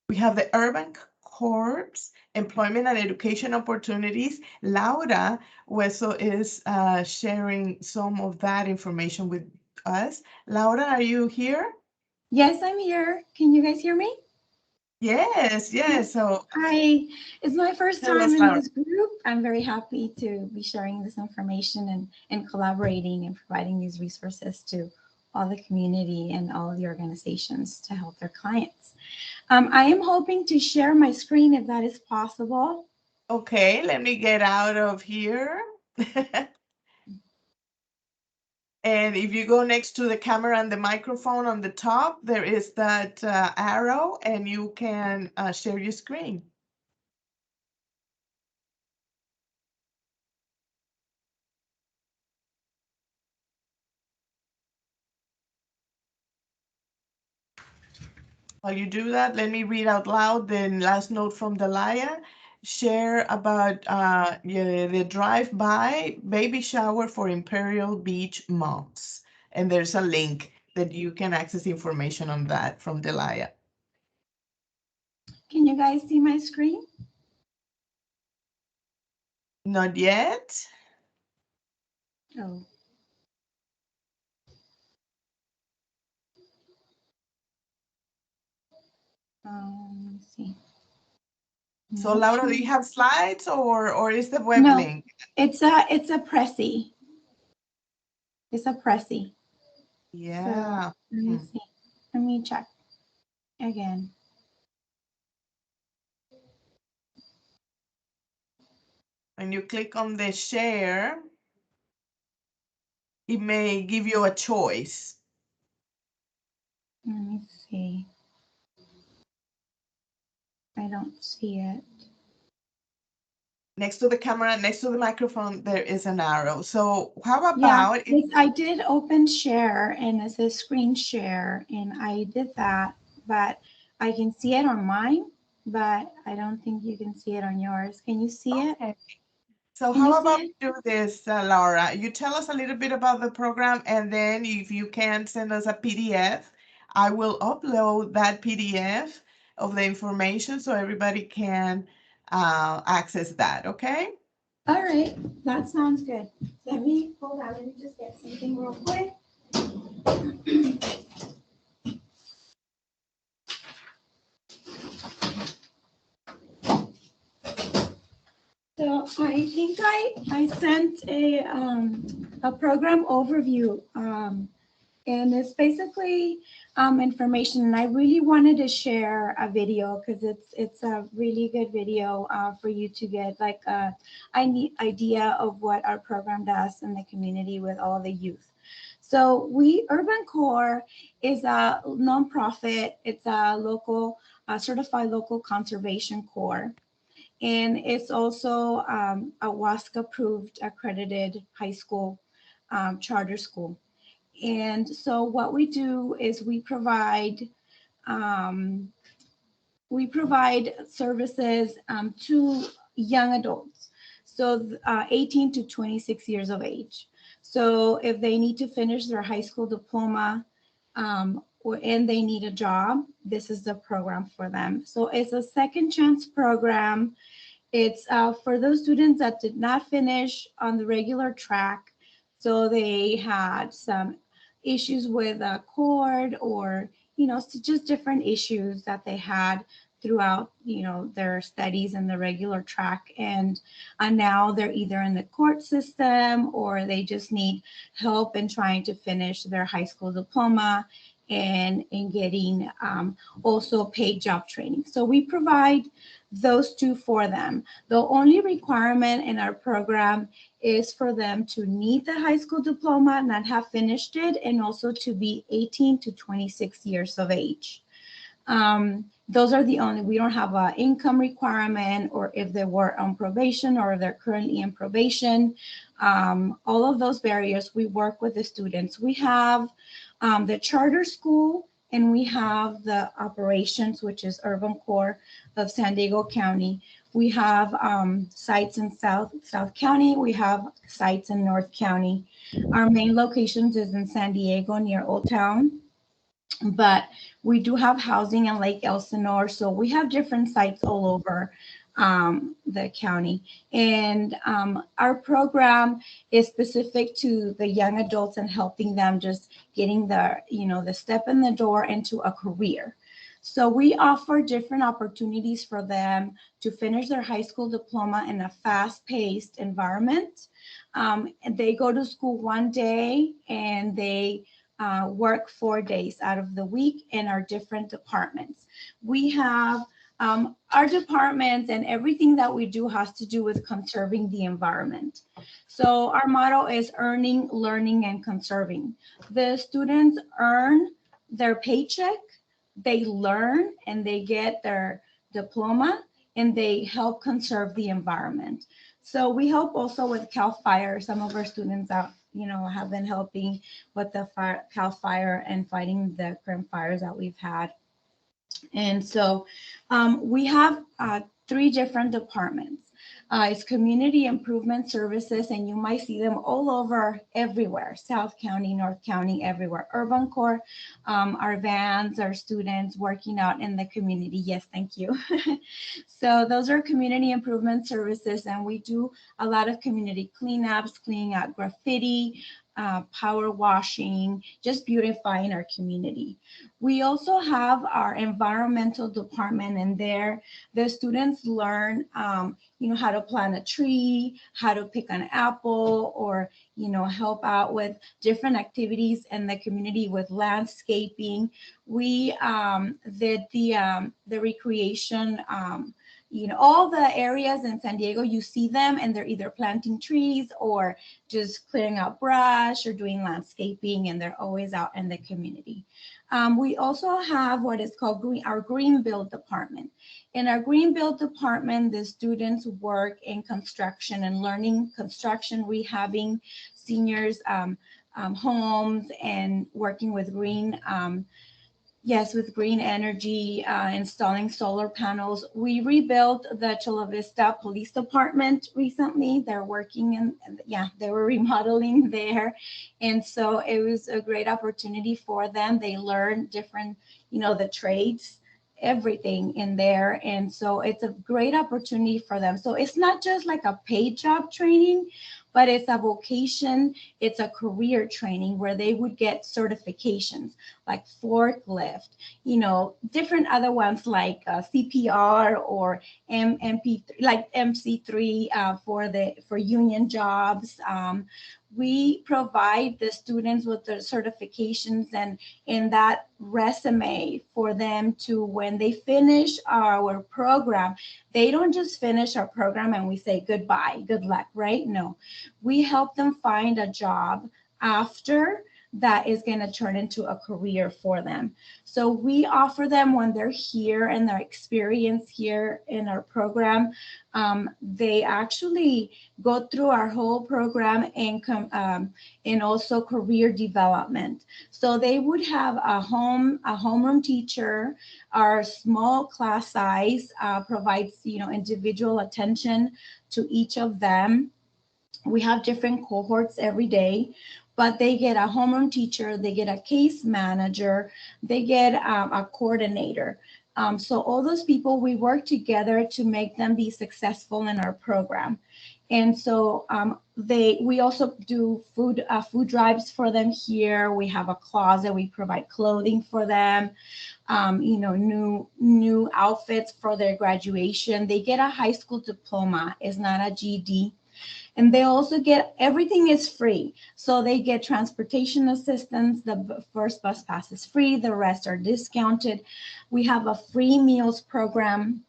the urban corps, employment and education opportunities. Laura Hueso is sharing some of that information with us. Laura, are you here? Yes, I'm here. Can you guys hear me? Yes, yes. So Hi, it's my first tell time us, in Laura. this group. I'm very happy to be sharing this information and collaborating and providing these resources to all the community and all the organizations to help their clients. I am hoping to share my screen if that is possible. Okay, let me get out of here. And if you go next to the camera and the microphone on the top, there is that arrow and you can share your screen. While you do that, let me read out loud the last note from Delia. Share about the drive-by baby shower for Imperial Beach moms. And there's a link that you can access information on that from Delia. Can you guys see my screen? Not yet. Oh. Let's see. So Laura, do you have slides or is the web No, link? it's a Prezi. It's a Prezi. Yeah. So, let me see. Let me check again. When you click on the share, it may give you a choice. Let me see. I don't see it. Next to the camera, next to the microphone, there is an arrow. So how Yeah, about if I did open share and it says screen share and I did that, but I can see it on mine, but I don't think you can see it on yours. Can you see it? okay. So Can you how see about it? we do this, Laura? You tell us a little bit about the program, and then if you can send us a PDF, I will upload that PDF of the information so everybody can access that, okay? All right, that sounds good. Let me hold on. Let me just get something real quick. So I think I sent a program overview, and it's basically information. And I really wanted to share a video because it's a really good video for you to get like a idea of what our program does in the community with all the youth. So Urban Core is a nonprofit. It's a local certified local conservation corps. And it's also a WASC approved accredited high school charter school. And so what we do is um, we provide services to young adults, so 18 to 26 years of age. So if they need to finish their high school diploma and they need a job, this is the program for them. So it's a second chance program. It's for those students that did not finish on the regular track. So they had some issues with a cord or, just different issues that they had throughout, their studies in the regular track. And now they're either in the court system or they just need help in trying to finish their high school diploma and in getting also paid job training. So we provide those two for them. The only requirement in our program is for them to need the high school diploma, not have finished it, and also to be 18 to 26 years of age. Those are the only, we don't have an income requirement or if they were on probation or if they're currently in probation. All of those barriers, we work with the students. We have the charter school, and we have the operations, which is urban core of San Diego County. We have sites in South County. We have sites in North County. Our main locations is in San Diego near Old Town, but we do have housing in Lake Elsinore. So we have different sites all over the county. And our program is specific to the young adults and helping them just getting the step in the door into a career. So we offer different opportunities for them to finish their high school diploma in a fast-paced environment. And they go to school one day and they work 4 days out of the week in our different departments. We have our departments, and everything that we do has to do with conserving the environment. So our motto is earning, learning, and conserving. The students earn their paycheck, they learn, and they get their diploma, and they help conserve the environment. So we help also with CAL FIRE. Some of our students out, have been helping with the CAL FIRE and fighting the current fires that we've had. And so we have 3 different departments. It's community improvement services, and you might see them all over, everywhere, South County, North County, everywhere. Urban core, our vans, our students working out in the community. Yes, thank you. So those are community improvement services, and we do a lot of community cleanups, cleaning out graffiti, power washing, just beautifying our community. We also have our environmental department, and there the students learn how to plant a tree, how to pick an apple, or help out with different activities in the community with landscaping. We did the recreation, all the areas in San Diego, you see them and they're either planting trees or just clearing out brush or doing landscaping, and they're always out in the community. We also have what is called our Green Build department. In our Green Build department, the students work in construction and learning construction, rehabbing seniors' homes, and working with green with green energy, installing solar panels. We rebuilt the Chula Vista Police Department recently. They're working they were remodeling there. And so it was a great opportunity for them. They learned different, the trades, everything in there. And so it's a great opportunity for them. So it's not just like a paid job training, but it's a vocation, it's a career training where they would get certifications like forklift, different other ones like CPR or MP3, like MC3 for union jobs. We provide the students with the certifications and in that resume for them to, when they finish our program, they don't just finish our program and we say goodbye, good luck, right? No, we help them find a job after that is going to turn into a career for them. So we offer them when they're here and their experience here in our program, they actually go through our whole program and also career development. So they would have a homeroom teacher. Our small class size provides individual attention to each of them. We have different cohorts every day, but they get a homeroom teacher, they get a case manager, they get a coordinator. So all those people, we work together to make them be successful in our program. And so we also do food drives for them here. We have a closet, we provide clothing for them, new outfits for their graduation. They get a high school diploma, it's not a GED. And they also get, everything is free. So they get transportation assistance. The first bus pass is free. The rest are discounted. We have a free meals program,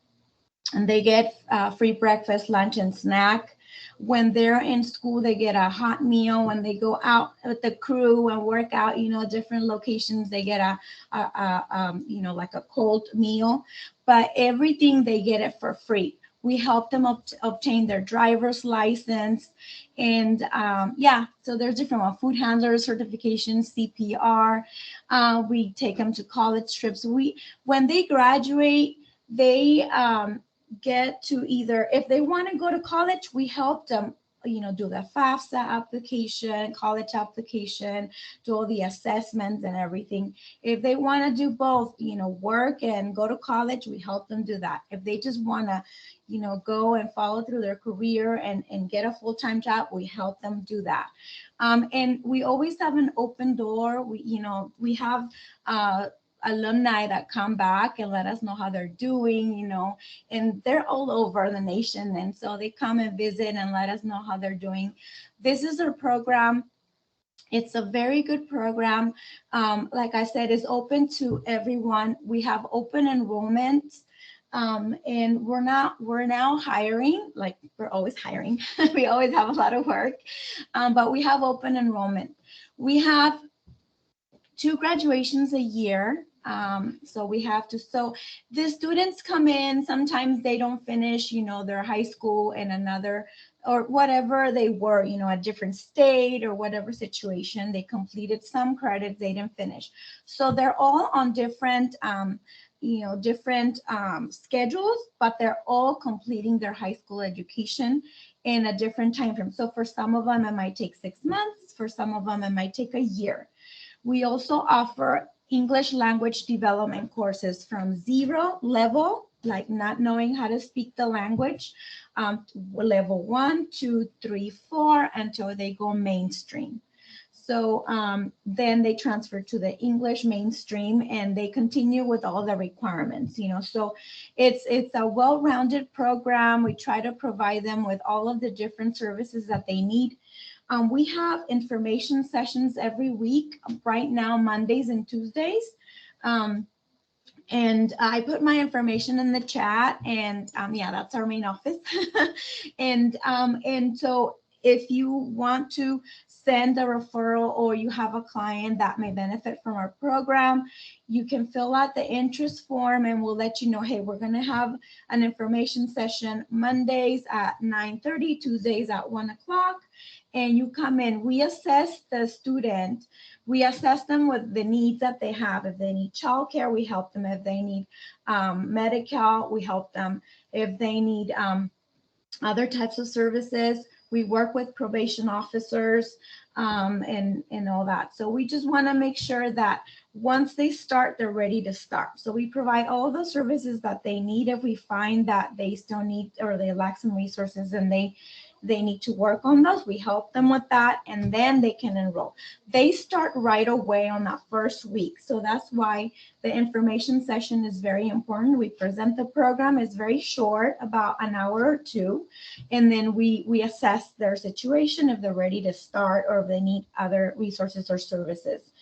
and they get free breakfast, lunch, and snack. When they're in school, they get a hot meal. When they go out with the crew and work out, different locations, they get like a cold meal. But everything, they get it for free. We help them obtain their driver's license. And yeah, so there's different one, food handler certification, CPR. We take them to college trips. When they graduate, they get to either, if they want to go to college, we help them, do the FAFSA application, college application, do all the assessments and everything. If they want to do both, work and go to college, we help them do that. If they just want to, go and follow through their career and get a full-time job, we help them do that. And we always have an open door. We have alumni that come back and let us know how they're doing, and they're all over the nation. And so they come and visit and let us know how they're doing. This is our program. It's a very good program. Like I said, it's open to everyone. We have open enrollment. And we're now hiring, like we're always hiring. We always have a lot of work, but we have open enrollment. We have 2 graduations a year. So the students come in, sometimes they don't finish, their high school in another, or whatever they were, a different state or whatever situation. They completed some credits, they didn't finish. So they're all on different, schedules, but they're all completing their high school education in a different time frame. So for some of them, it might take 6 months. For some of them, it might take a year. We also offer English language development courses from 0 level, like not knowing how to speak the language, level 1, 2, 3, 4, until they go mainstream. So then they transfer to the English mainstream and they continue with all the requirements, so it's a well-rounded program. We try to provide them with all of the different services that they need. We have information sessions every week, right now, Mondays and Tuesdays. And I put my information in the chat, and yeah, that's our main office. And so if you want to send a referral or you have a client that may benefit from our program, you can fill out the interest form and we'll let you know, hey, we're going to have an information session Mondays at 9:30, Tuesdays at 1 o'clock. And you come in, we assess the student, we assess them with the needs that they have. If they need childcare, we help them. If they need Medi-Cal, we help them. If they need other types of services, we work with probation officers and all that. So we just want to make sure that once they start, they're ready to start. So we provide all the services that they need. If we find that they still need, or they lack some resources and they need to work on those, we help them with that, and then they can enroll. They start right away on that first week. So that's why the information session is very important. We present the program. It's very short, about an hour or 2. And then we assess their situation, if they're ready to start or if they need other resources or services.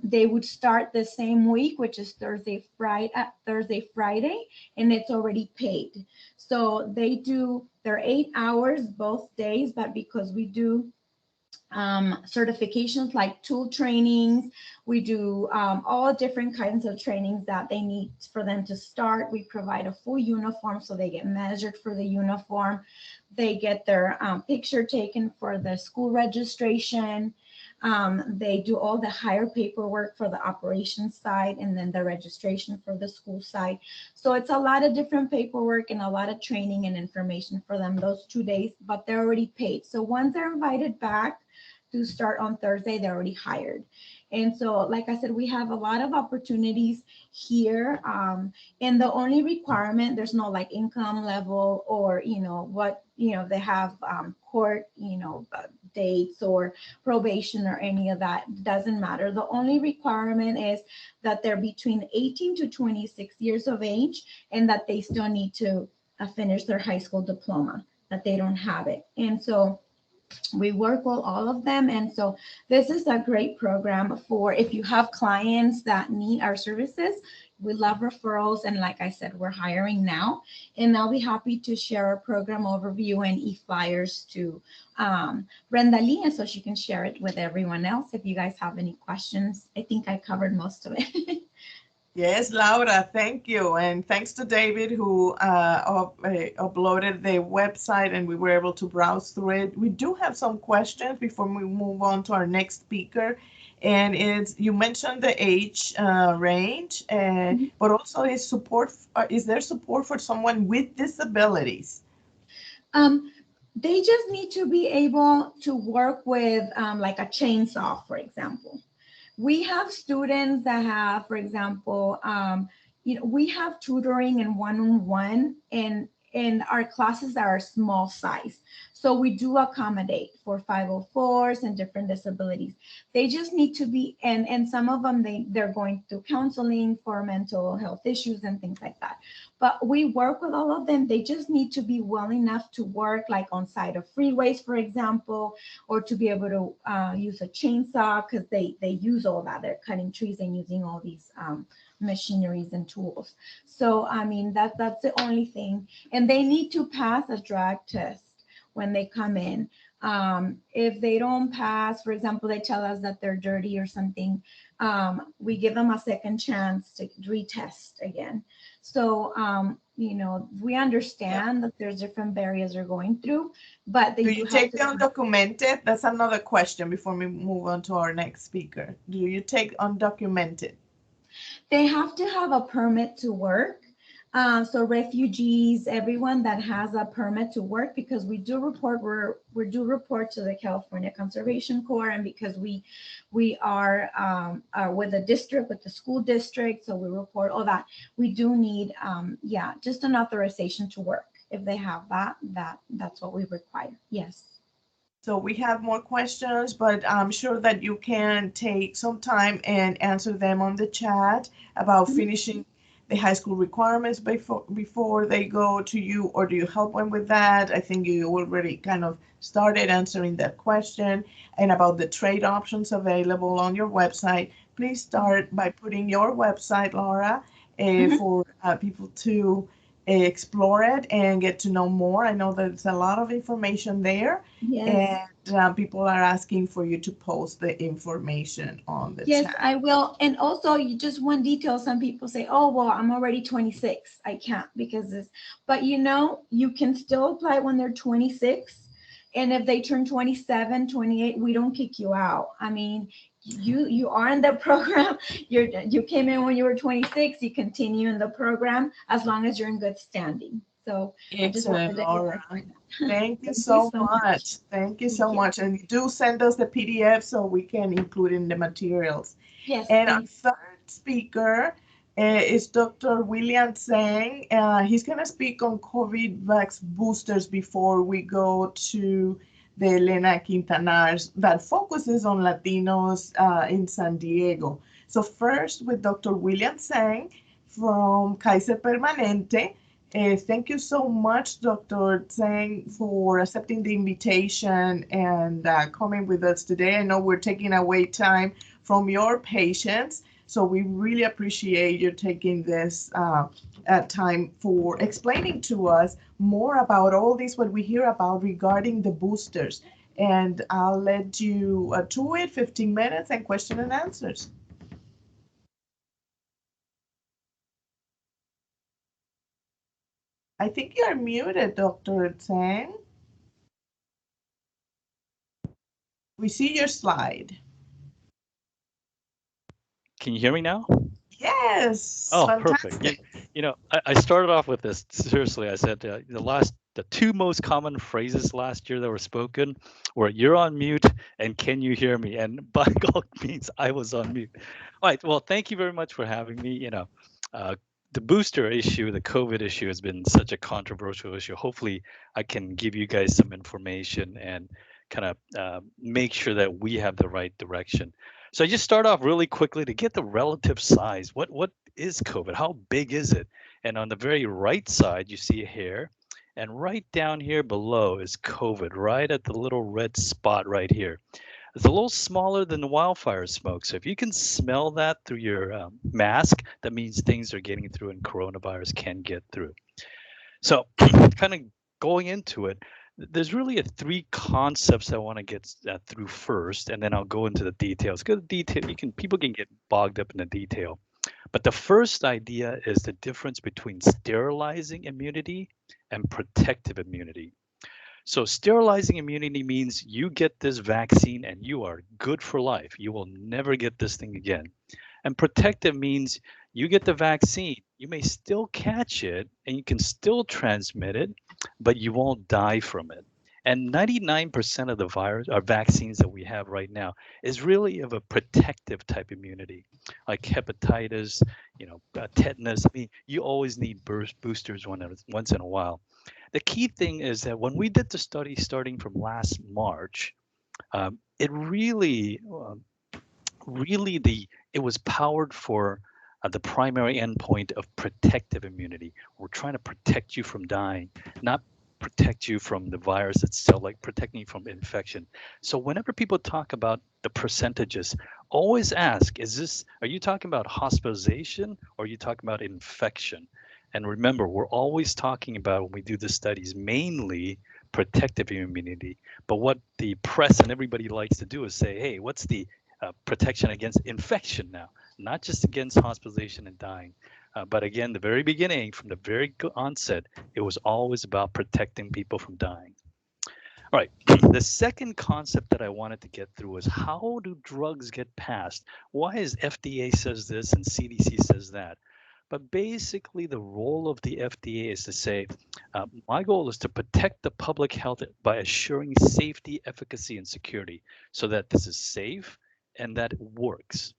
They would start the same week, which is Thursday, Friday, and it's already paid. So they do their 8 hours both days, but because we do certifications like tool trainings, we do all different kinds of trainings that they need for them to start. We provide a full uniform, so they get measured for the uniform. They get their picture taken for the school registration. They do all the hire paperwork for the operations side, and then the registration for the school side. So it's a lot of different paperwork and a lot of training and information for them those 2 days, but they're already paid. So once they're invited back to start on Thursday, they're already hired. And so, like I said, we have a lot of opportunities here. And the only requirement, there's no like income level or, they have court, dates or probation or any of that. Doesn't matter. The only requirement is that they're between 18 to 26 years of age and that they still need to finish their high school diploma, that they don't have it. And so we work with all of them. And so this is a great program for if you have clients that need our services. We love referrals. And like I said, we're hiring now. And I'll be happy to share our program overview and e-flyers to Brenda Lee, and so she can share it with everyone else if you guys have any questions. I think I covered most of it. Yes, Laura, thank you. And thanks to David who uploaded the website and we were able to browse through it. We do have some questions before we move on to our next speaker. And it's, you mentioned the age range, but also is there support for someone with disabilities? They just need to be able to work with like a chainsaw, for example. We have students that have, for example, we have tutoring and one-on-one in our classes that are small size. So we do accommodate for 504s and different disabilities. They just need to be, and some of them, they're going through counseling for mental health issues and things like that. But we work with all of them. They just need to be well enough to work like on side of freeways, for example, or to be able to use a chainsaw because they use all that. They're cutting trees and using all these machineries and tools. So, I mean, that's the only thing. And they need to pass a drug test when they come in. If they don't pass, for example, they tell us that they're dirty or something, we give them a second chance to retest again. So, we understand that there's different barriers they're going through, but they do you take the undocumented? That's another question before we move on to our next speaker. Do you take undocumented? They have to have a permit to work. So refugees, everyone that has a permit to work, because we do report, we do report to the California Conservation Corps, and because we are with the district, with the school district, so we report all that. We do need, just an authorization to work. If they have that's what we require. Yes. So we have more questions, but I'm sure that you can take some time and answer them on the chat about finishing the high school requirements before they go to you, or do you help them with that? I think you already kind of started answering that question, and about the trade options available on your website. Please start by putting your website, Laura, for people to explore it and get to know more. I know there's a lot of information there. Yes. And people are asking for you to post the information on the chat. Yes, I will. And also, just one detail, some people say, oh, well, I'm already 26. I can't because this, but you can still apply when they're 26. And if they turn 27, 28, we don't kick you out. I mean, you are in the program. You came in when you were 26. You continue in the program as long as you're in good standing. So excellent, Laura. Thank you so much. Thank you so much. And do send us the PDF so we can include in the materials. Yes. And our third speaker is Dr. William Zhang. He's going to speak on COVID vax boosters before we go to the Elena Quintanar's that focuses on Latinos in San Diego. So first with Dr. William Zhang from Kaiser Permanente. Thank you so much, Dr. Zhang, for accepting the invitation and coming with us today. I know we're taking away time from your patients, so we really appreciate you taking this time for explaining to us more about all this, what we hear about regarding the boosters. And I'll let you to it, 15 minutes and question and answers. I think you're muted, Dr. Zhang. We see your slide. Can you hear me now? Yes. Oh, fantastic. perfect. I started off with this. Seriously, I said the two most common phrases last year that were spoken were "You're on mute" and "Can you hear me?" And by all means, I was on mute. All right. Well, thank you very much for having me. The booster issue, the COVID issue, has been such a controversial issue. Hopefully, I can give you guys some information and kind of make sure that we have the right direction. So I just start off really quickly to get the relative size. What is COVID? How big is it? And on the very right side, you see here, and right down here below is COVID, right at the little red spot right here. It's a little smaller than the wildfire smoke. So if you can smell that through your mask, that means things are getting through and coronavirus can get through. So kind of going into it, there's really three concepts I want to get through first, and then I'll go into the details. Because people can get bogged up in the detail. But the first idea is the difference between sterilizing immunity and protective immunity. So sterilizing immunity means you get this vaccine and you are good for life. You will never get this thing again. And protective means you get the vaccine, you may still catch it and you can still transmit it, but you won't die from it. And 99% of the virus or vaccines that we have right now is really of a protective type immunity, like hepatitis, tetanus. I mean, you always need boosters once in a while. The key thing is that when we did the study starting from last March, it really, it was powered for the primary endpoint of protective immunity. We're trying to protect you from dying, not protect you from the virus itself, like protecting you from infection. So whenever people talk about the percentages, always ask, are you talking about hospitalization or are you talking about infection? And remember, we're always talking about, when we do the studies, mainly protective immunity. But what the press and everybody likes to do is say, hey, what's the protection against infection now? Not just against hospitalization and dying. But again, the very beginning, from the very onset, it was always about protecting people from dying. All right, the second concept that I wanted to get through is, how do drugs get passed? Why is FDA says this and CDC says that? But basically, the role of the FDA is to say, my goal is to protect the public health by assuring safety, efficacy, and security so that this is safe and that it works.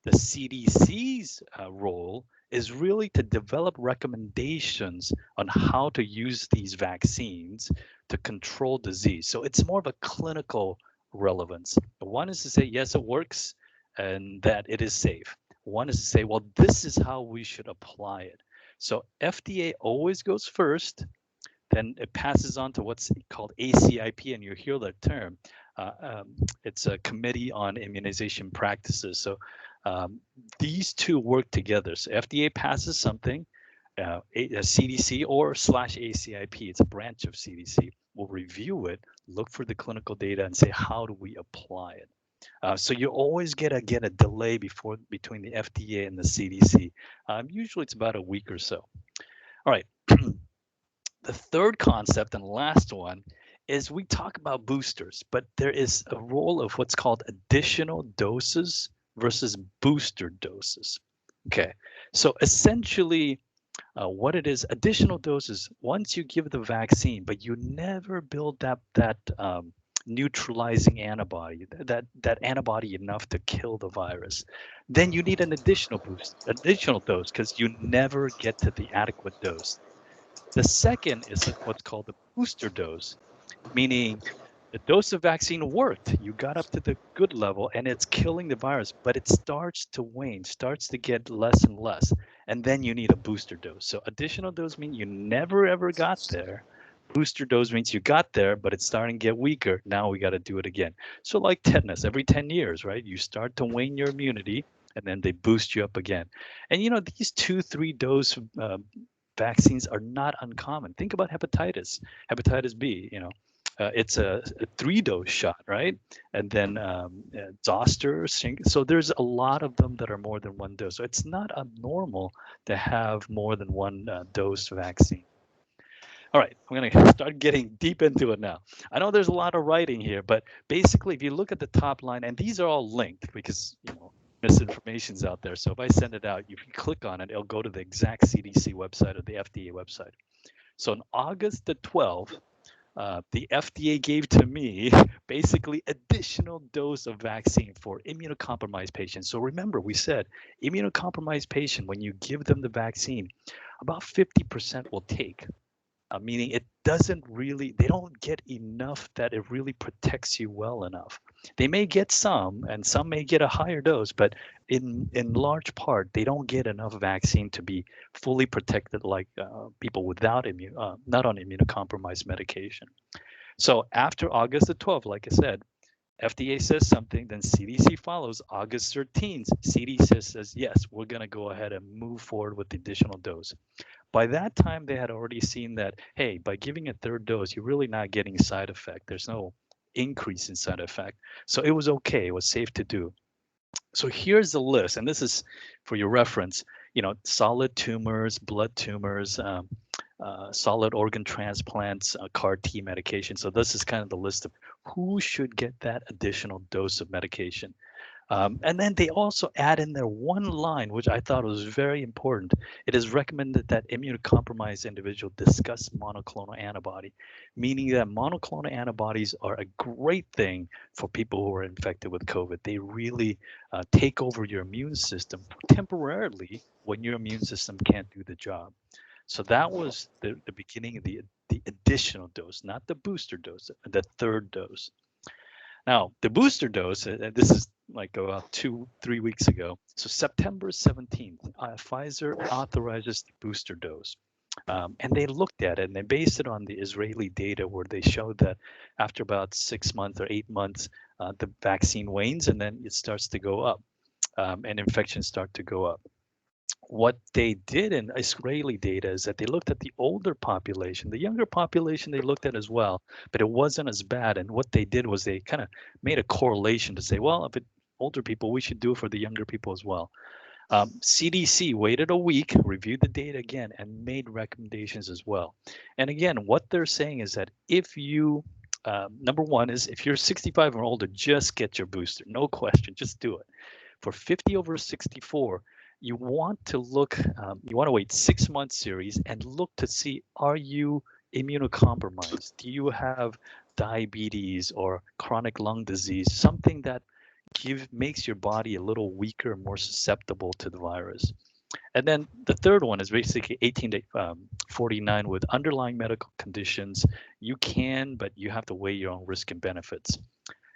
The CDC's role is really to develop recommendations on how to use these vaccines to control disease. So it's more of a clinical relevance. One is to say, yes, it works and that it is safe. One is to say, well, this is how we should apply it. So FDA always goes first, then it passes on to what's called ACIP, and you hear that term. It's a Committee on Immunization Practices. So these two work together. So FDA passes something, a CDC or /ACIP, it's a branch of CDC, will review it, look for the clinical data, and say, how do we apply it? So you always get a delay between the FDA and the CDC. Usually it's about a week or so. All right. The third concept and last one is, we talk about boosters, but there is a role of what's called additional doses versus booster doses. Okay, so essentially what it is, additional doses, once you give the vaccine, but you never build that neutralizing antibody, that antibody enough to kill the virus, then you need an additional dose, because you never get to the adequate dose. The second is what's called the booster dose, meaning the dose of vaccine worked. You got up to the good level and it's killing the virus, but it starts to wane, starts to get less and less. And then you need a booster dose. So additional dose means you never ever got there. Booster dose means you got there, but it's starting to get weaker. Now we got to do it again. So like tetanus, every 10 years, right? You start to wane your immunity and then they boost you up again. And these 2-3 dose vaccines are not uncommon. Think about hepatitis B, it's a 3-dose shot, right? And then zoster, so there's a lot of them that are more than 1 dose. So it's not abnormal to have more than 1 dose vaccine. All right, I'm going to start getting deep into it now. I know there's a lot of writing here, but basically, if you look at the top line, and these are all linked because, misinformation's out there. So if I send it out, you can click on it, it'll go to the exact CDC website or the FDA website. So on August the 12th, the FDA gave to me basically additional dose of vaccine for immunocompromised patients. So remember, we said immunocompromised patient, when you give them the vaccine, about 50% will take. Meaning they don't get enough that it really protects you well enough. They may get some, and some may get a higher dose, but in large part, they don't get enough vaccine to be fully protected like people without not on immunocompromised medication. So after August the 12th, like I said, FDA says something, then CDC follows. August 13th, CDC says, yes, we're going to go ahead and move forward with the additional dose. By that time, they had already seen that, hey, by giving a 3rd dose, you're really not getting side effect. There's no increase in side effect. So it was okay. It was safe to do. So here's the list, and this is for your reference. Solid tumors, blood tumors, solid organ transplants, CAR T medication. So this is kind of the list of who should get that additional dose of medication. And then they also add in there one line, which I thought was very important. It is recommended that immunocompromised individual discuss monoclonal antibody, meaning that monoclonal antibodies are a great thing for people who are infected with COVID. They really take over your immune system temporarily when your immune system can't do the job. So that was the beginning of the additional dose, not the booster dose, the third dose. Now, the booster dose, this is like about 2-3 weeks ago. So September 17th, Pfizer authorizes the booster dose. And they looked at it and they based it on the Israeli data where they showed that after about 6 months or 8 months, the vaccine wanes and then it starts to go up and infections start to go up. What they did in Israeli data is that they looked at the older population, the younger population they looked at as well, but it wasn't as bad. And what they did was they kind of made a correlation to say, well, if it's older people, we should do it for the younger people as well. CDC waited a week, reviewed the data again, and made recommendations as well. And again, what they're saying is that if you, number one is if you're 65 or older, just get your booster, no question, just do it. For 50 over 64, you want to look, you want to wait 6 month series and look to see, are you immunocompromised? Do you have diabetes or chronic lung disease, something that makes your body a little weaker, more susceptible to the virus? And then the third one is basically 18 to 49 with underlying medical conditions. You can, but you have to weigh your own risk and benefits.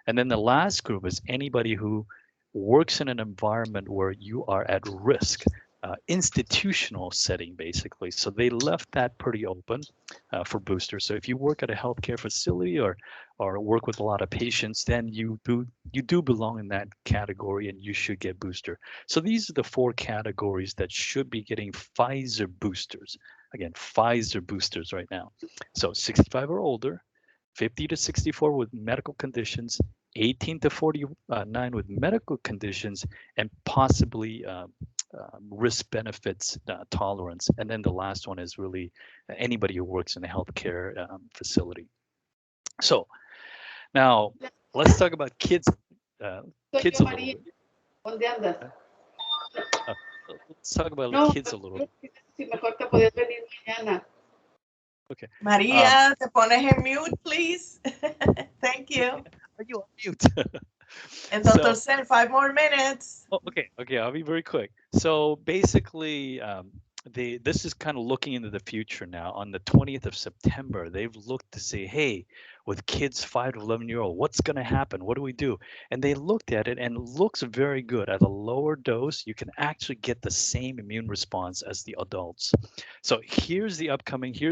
And then the last group is anybody who works in an environment where you are at risk, institutional setting basically. So they left that pretty open for boosters. So if you work at a healthcare facility or work with a lot of patients, then you do belong in that category and you should get booster. So these are the 4 categories that should be getting Pfizer boosters. Again, Pfizer boosters right now. So 65 or older, 50 to 64 with medical conditions, 18 to 49 with medical conditions, and possibly risk benefits tolerance. And then the last one is really anybody who works in a healthcare facility. So now let's talk about kids. Kids a little bit. Let's talk about kids a little bit. Okay. Maria, te pones en mute, please. Thank you. Are you on mute? And Dr. Sen, 5 more minutes. Oh, okay, I'll be very quick. So basically, this is kind of looking into the future now. On the 20th of September, they've looked to say, hey, with kids 5 to 11-year-old, what's going to happen? What do we do? And they looked at it and it looks very good. At a lower dose, you can actually get the same immune response as the adults. So here's the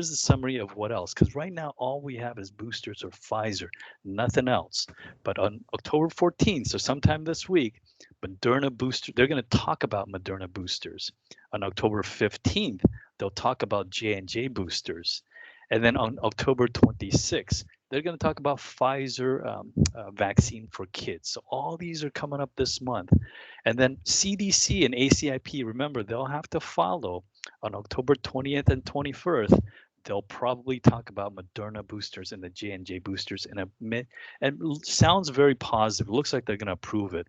summary of what else. Because right now, all we have is boosters or Pfizer, nothing else. But on October 14th, so sometime this week, Moderna booster, they're going to talk about Moderna boosters. On October 15th, they'll talk about J&J boosters. And then on October 26th, they're going to talk about Pfizer vaccine for kids. So all these are coming up this month. And then CDC and ACIP, remember, they'll have to follow on October 20th and 21st. They'll probably talk about Moderna boosters and the J&J boosters in a and it sounds very positive. It looks like they're going to approve it.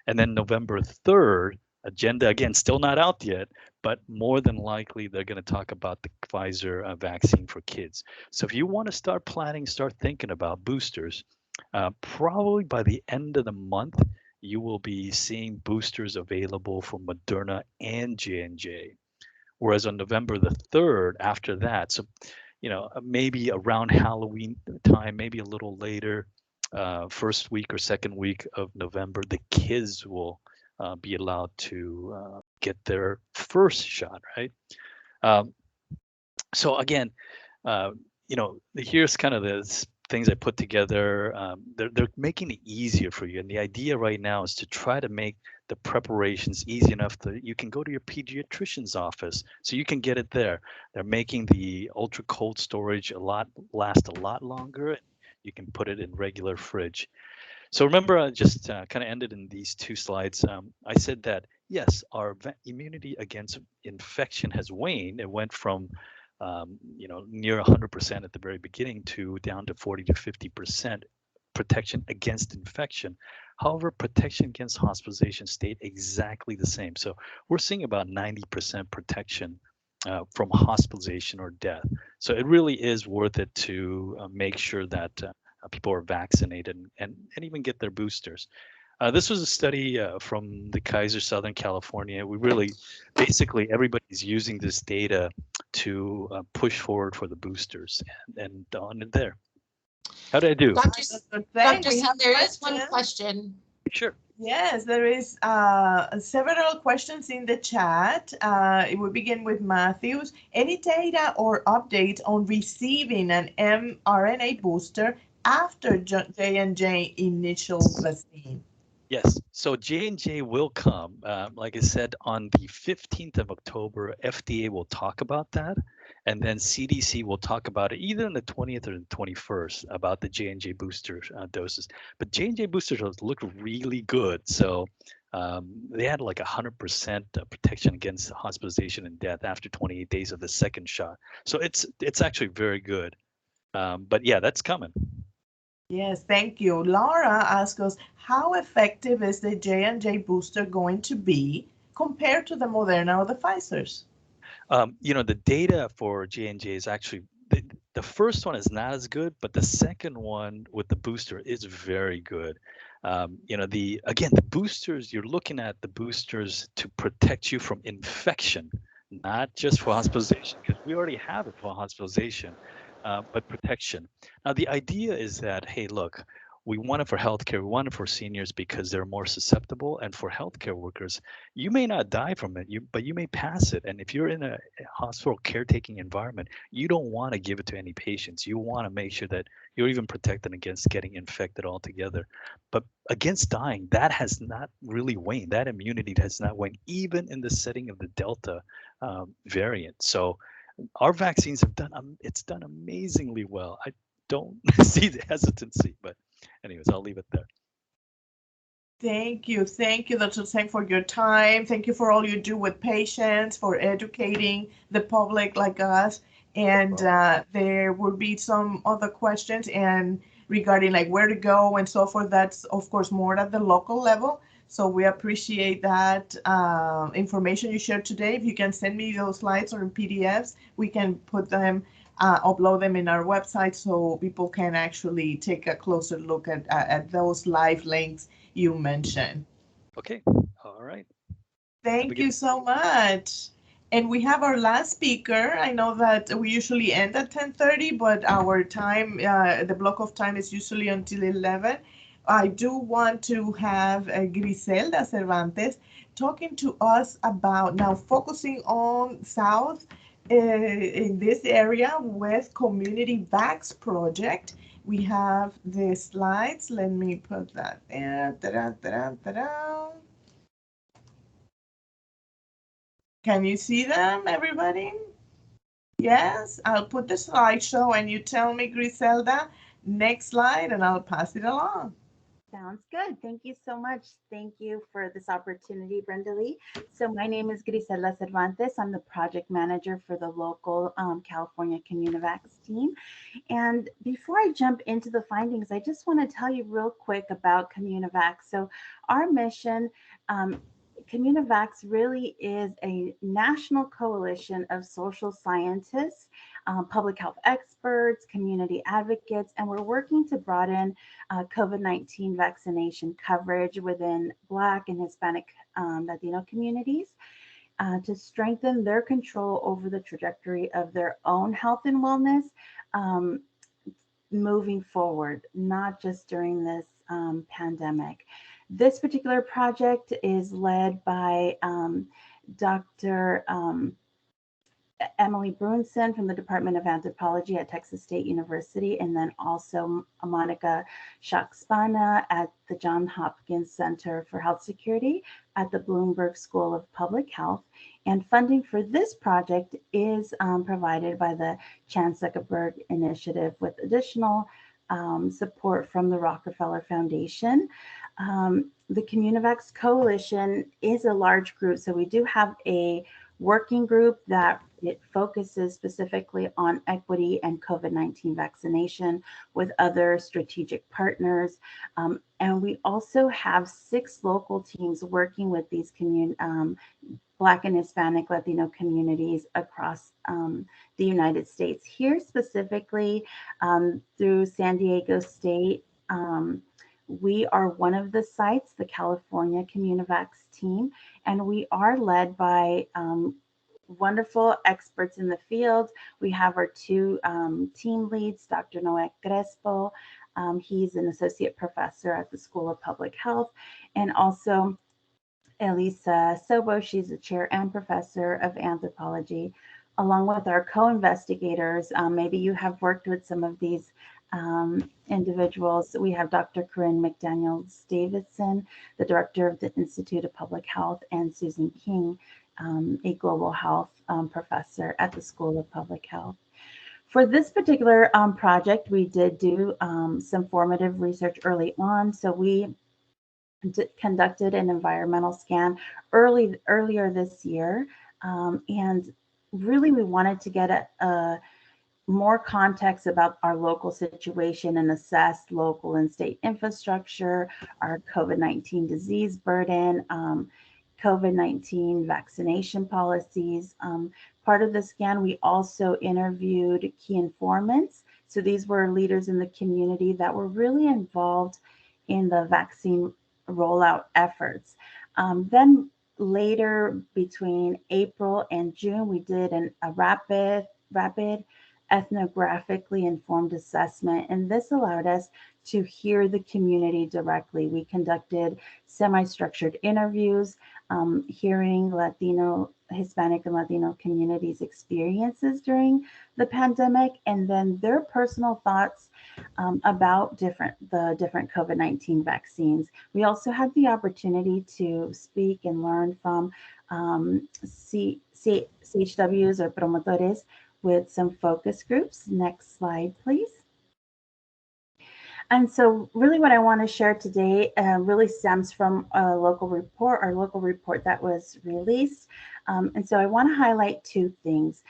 And then November 3rd, agenda, again, still not out yet, but more than likely they're going to talk about the Pfizer vaccine for kids. So if you want to start planning, start thinking about boosters, probably by the end of the month, you will be seeing boosters available for Moderna and J&J. Whereas on November the 3rd, after that, so, maybe around Halloween time, maybe a little later, first week or second week of November, the kids will be allowed to get their first shot, right? So again, here's kind of the things I put together. They're making it easier for you. And the idea right now is to try to make the preparations easy enough that you can go to your pediatrician's office so you can get it there. They're making the ultra cold storage last a lot longer. You can put it in regular fridge. So remember, I just kind of ended in these two slides. I said that, yes, our immunity against infection has waned. It went from, near 100% at the very beginning to down to 40 to 50% protection against infection. However, protection against hospitalization stayed exactly the same. So we're seeing about 90% protection from hospitalization or death. So it really is worth it to make sure that people are vaccinated and even get their boosters. This was a study from the Kaiser Southern California. We really, basically, everybody's using this data to push forward for the boosters and on it there. How did I do? Dr. We Singh, have there is one questions. question. Sure. Yes, there is several questions in the chat. It will begin with Matthews. Any data or updates on receiving an mRNA booster after J&J initial vaccine? Yes. So J&J will come. Like I said, on the 15th of October, FDA will talk about that. And then CDC will talk about it either on the 20th or the 21st about the J&J booster doses. But J&J boosters look really good. So they had like 100% protection against hospitalization and death after 28 days of the second shot. So it's actually very good. But yeah, that's coming. Yes, thank you. Laura asks us, how effective is the J&J booster going to be compared to the Moderna or the Pfizer's? The data for J&J is actually, the first one is not as good, but the second one with the booster is very good. The boosters, you're looking at the boosters to protect you from infection, not just for hospitalization, because we already have it for hospitalization, but protection. Now, the idea is that, hey, look, we want it for healthcare, we want it for seniors because they're more susceptible, and for healthcare workers, you may not die from it, but you may pass it. And if you're in a hospital caretaking environment, you don't want to give it to any patients. You want to make sure that you're even protected against getting infected altogether. But against dying, that has not really waned. That immunity has not waned, even in the setting of the Delta variant. So our vaccines have done amazingly well. I don't see the hesitancy, but anyways, I'll leave it there. Thank you, Dr. Seng, for your time. Thank you for all you do with patients, for educating the public like us. And there will be some other questions and regarding like where to go and so forth. That's of course more at the local level. So we appreciate that information you shared today. If you can send me those slides or in PDFs, we can put them, upload them in our website so people can actually take a closer look at those live links you mentioned. Okay, all right. Thank you so much. And we have our last speaker. I know that we usually end at 10:30, but our time, the block of time is usually until 11. I do want to have Griselda Cervantes talking to us about now focusing on South in this area with Community Vax Project. We have the slides. let me put that there. Ta-da, ta-da, ta-da. Can you see them, everybody? Yes, I'll put the slideshow and you tell me, Griselda, next slide, and I'll pass it along. Sounds good. Thank you so much. Thank you for this opportunity, Brenda Lee. So my name is Griselda Cervantes. I'm the project manager for the local California Communivax team. And before I jump into the findings, I just want to tell you real quick about Communivax. So our mission, Communivax really is a national coalition of social scientists, public health experts, community advocates, and we're working to broaden COVID-19 vaccination coverage within Black and Hispanic Latino communities to strengthen their control over the trajectory of their own health and wellness moving forward, not just during this pandemic. This particular project is led by Dr. Emily Brunson from the Department of Anthropology at Texas State University, and then also Monica Shaxpana at the Johns Hopkins Center for Health Security at the Bloomberg School of Public Health. And funding for this project is provided by the Chan Zuckerberg Initiative with additional support from the Rockefeller Foundation. The CommuniVax Coalition is a large group, so we do have a working group that it focuses specifically on equity and COVID-19 vaccination with other strategic partners. And we also have 6 local teams working with these Black and Hispanic Latino communities across the United States. Here specifically through San Diego State, we are one of the sites, the California CommuniVax team, and we are led by wonderful experts in the field. We have our 2 team leads, Dr. Noé Crespo. He's an associate professor at the School of Public Health, and also Elisa Sobo. She's a chair and professor of anthropology, along with our co-investigators. Maybe you have worked with some of these individuals. We have Dr. Corinne McDaniels Davidson, the director of the Institute of Public Health, and Susan King, a global health professor at the School of Public Health. For this particular project, we did do some formative research early on. So we conducted an environmental scan earlier this year, and really we wanted to get a more context about our local situation and assess local and state infrastructure, our COVID-19 disease burden, COVID-19 vaccination policies. Part of the scan, we also interviewed key informants. So these were leaders in the community that were really involved in the vaccine rollout efforts. Then later between April and June, we did a rapid ethnographically informed assessment, and this allowed us to hear the community directly. We conducted semi-structured interviews, hearing Hispanic and Latino communities' experiences during the pandemic, and then their personal thoughts about the different COVID-19 vaccines. We also had the opportunity to speak and learn from CHWs or promotores with some focus groups. Next slide, please. And so really what I want to share today really stems from a local report, our local report that was released. And so I want to highlight 2 things.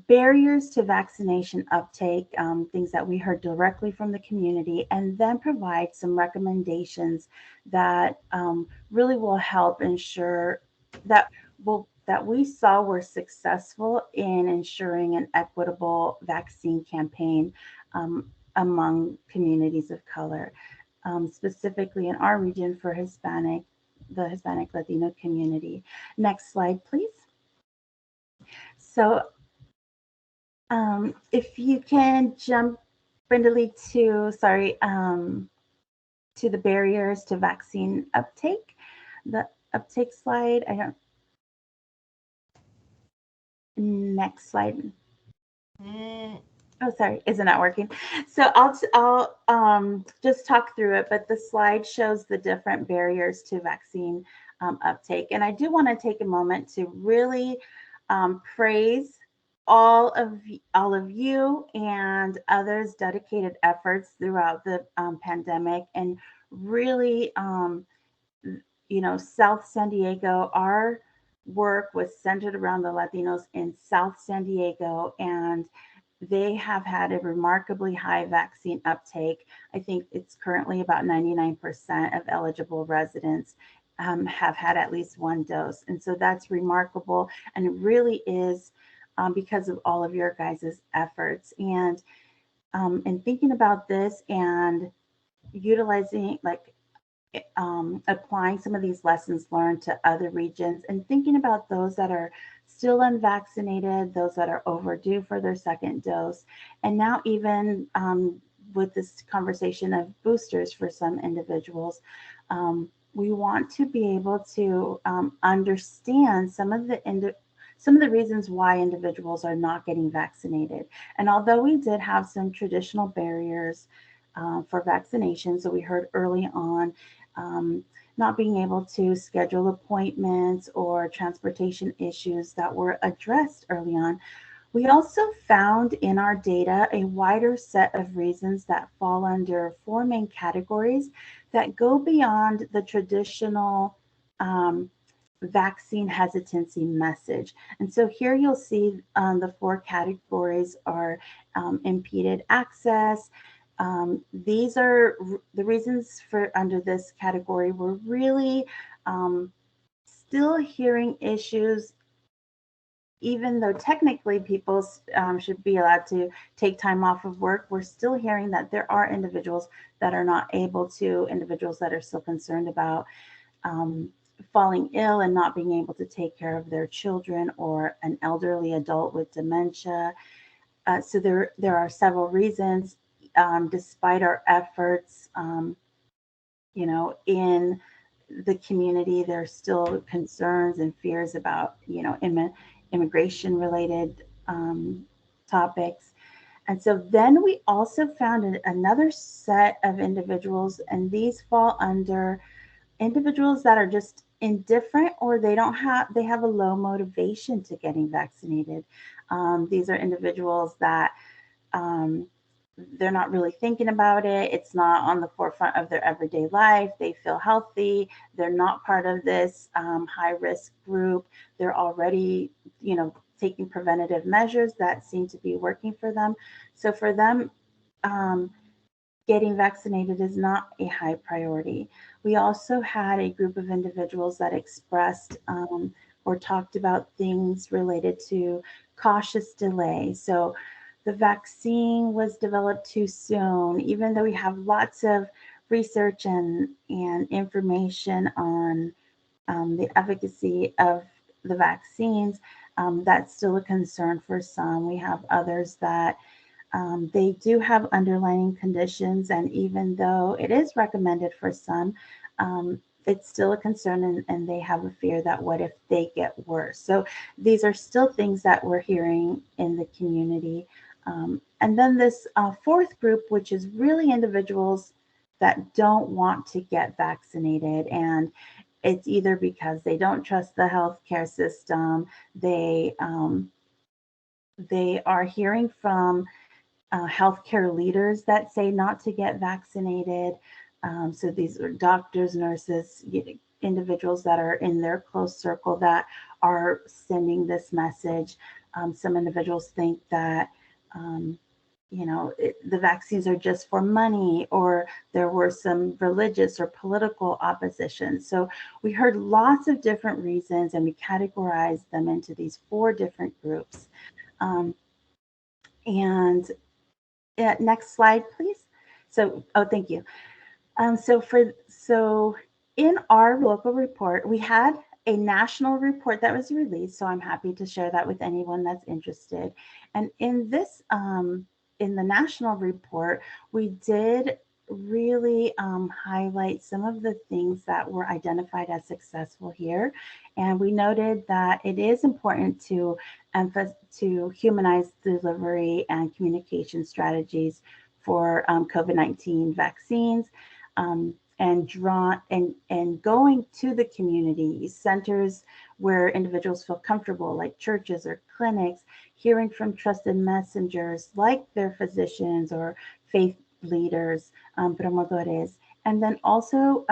Barriers to vaccination uptake, things that we heard directly from the community, and then provide some recommendations that really will help ensure that we saw were successful in ensuring an equitable vaccine campaign among communities of color, specifically in our region for the Hispanic Latino community. Next slide, please. So if you can jump, Brenda Lee, to the barriers to vaccine uptake, the uptake slide. Next slide. Oh, sorry, is it not working? So I'll just talk through it, but the slide shows the different barriers to vaccine uptake. And I do want to take a moment to really praise all of you and others' dedicated efforts throughout the pandemic, and really, South San Diego, our work was centered around the Latinos in South San Diego, and they have had a remarkably high vaccine uptake. I think it's currently about 99% of eligible residents have had at least 1 dose. And so that's remarkable, and it really is because of all of your guys' efforts. And thinking about this and utilizing, applying some of these lessons learned to other regions, and thinking about those that are still unvaccinated, those that are overdue for their 2nd dose, and now even with this conversation of boosters for some individuals, we want to be able to understand some of the reasons why individuals are not getting vaccinated. And although we did have some traditional barriers for vaccination, so we heard early on, not being able to schedule appointments or transportation issues that were addressed early on, We also found in our data a wider set of reasons that fall under 4 main categories that go beyond the traditional vaccine hesitancy message. And so here you'll see the 4 categories are impeded access. These are the reasons for under this category. We're really still hearing issues, even though technically people should be allowed to take time off of work. We're still hearing that there are individuals that are not able to, individuals that are still concerned about falling ill and not being able to take care of their children, or an elderly adult with dementia. So there are several reasons, despite our efforts, in the community, there's still concerns and fears about, immigration related topics. And so then we also found another set of individuals, and these fall under individuals that are just indifferent, or they have a low motivation to getting vaccinated. These are individuals that they're not really thinking about it. It's not on the forefront of their everyday life. They feel healthy. They're not part of this high risk group. They're already, taking preventative measures that seem to be working for them. So for them, getting vaccinated is not a high priority. We also had a group of individuals that expressed or talked about things related to cautious delay. So the vaccine was developed too soon, even though we have lots of research and information on the efficacy of the vaccines. That's still a concern for some. We have others that they do have underlying conditions, and even though it is recommended for some, it's still a concern, and they have a fear that what if they get worse. So these are still things that we're hearing in the community. And then this 4th group, which is really individuals that don't want to get vaccinated, and it's either because they don't trust the healthcare system, they are hearing from healthcare leaders that say not to get vaccinated. So these are doctors, nurses, individuals that are in their close circle that are sending this message. Some individuals think that, the vaccines are just for money, or there were some religious or political opposition. So we heard lots of different reasons, and we categorized them into these 4 different groups. And next slide, please. So, thank you. So in our local report, we had a national report that was released. So I'm happy to share that with anyone that's interested. And in this, in the national report, we did really highlight some of the things that were identified as successful here. And we noted that it is important to humanize delivery and communication strategies for COVID-19 vaccines, and going to the community centers where individuals feel comfortable, like churches or clinics, hearing from trusted messengers like their physicians or faith leaders, promotores, and then also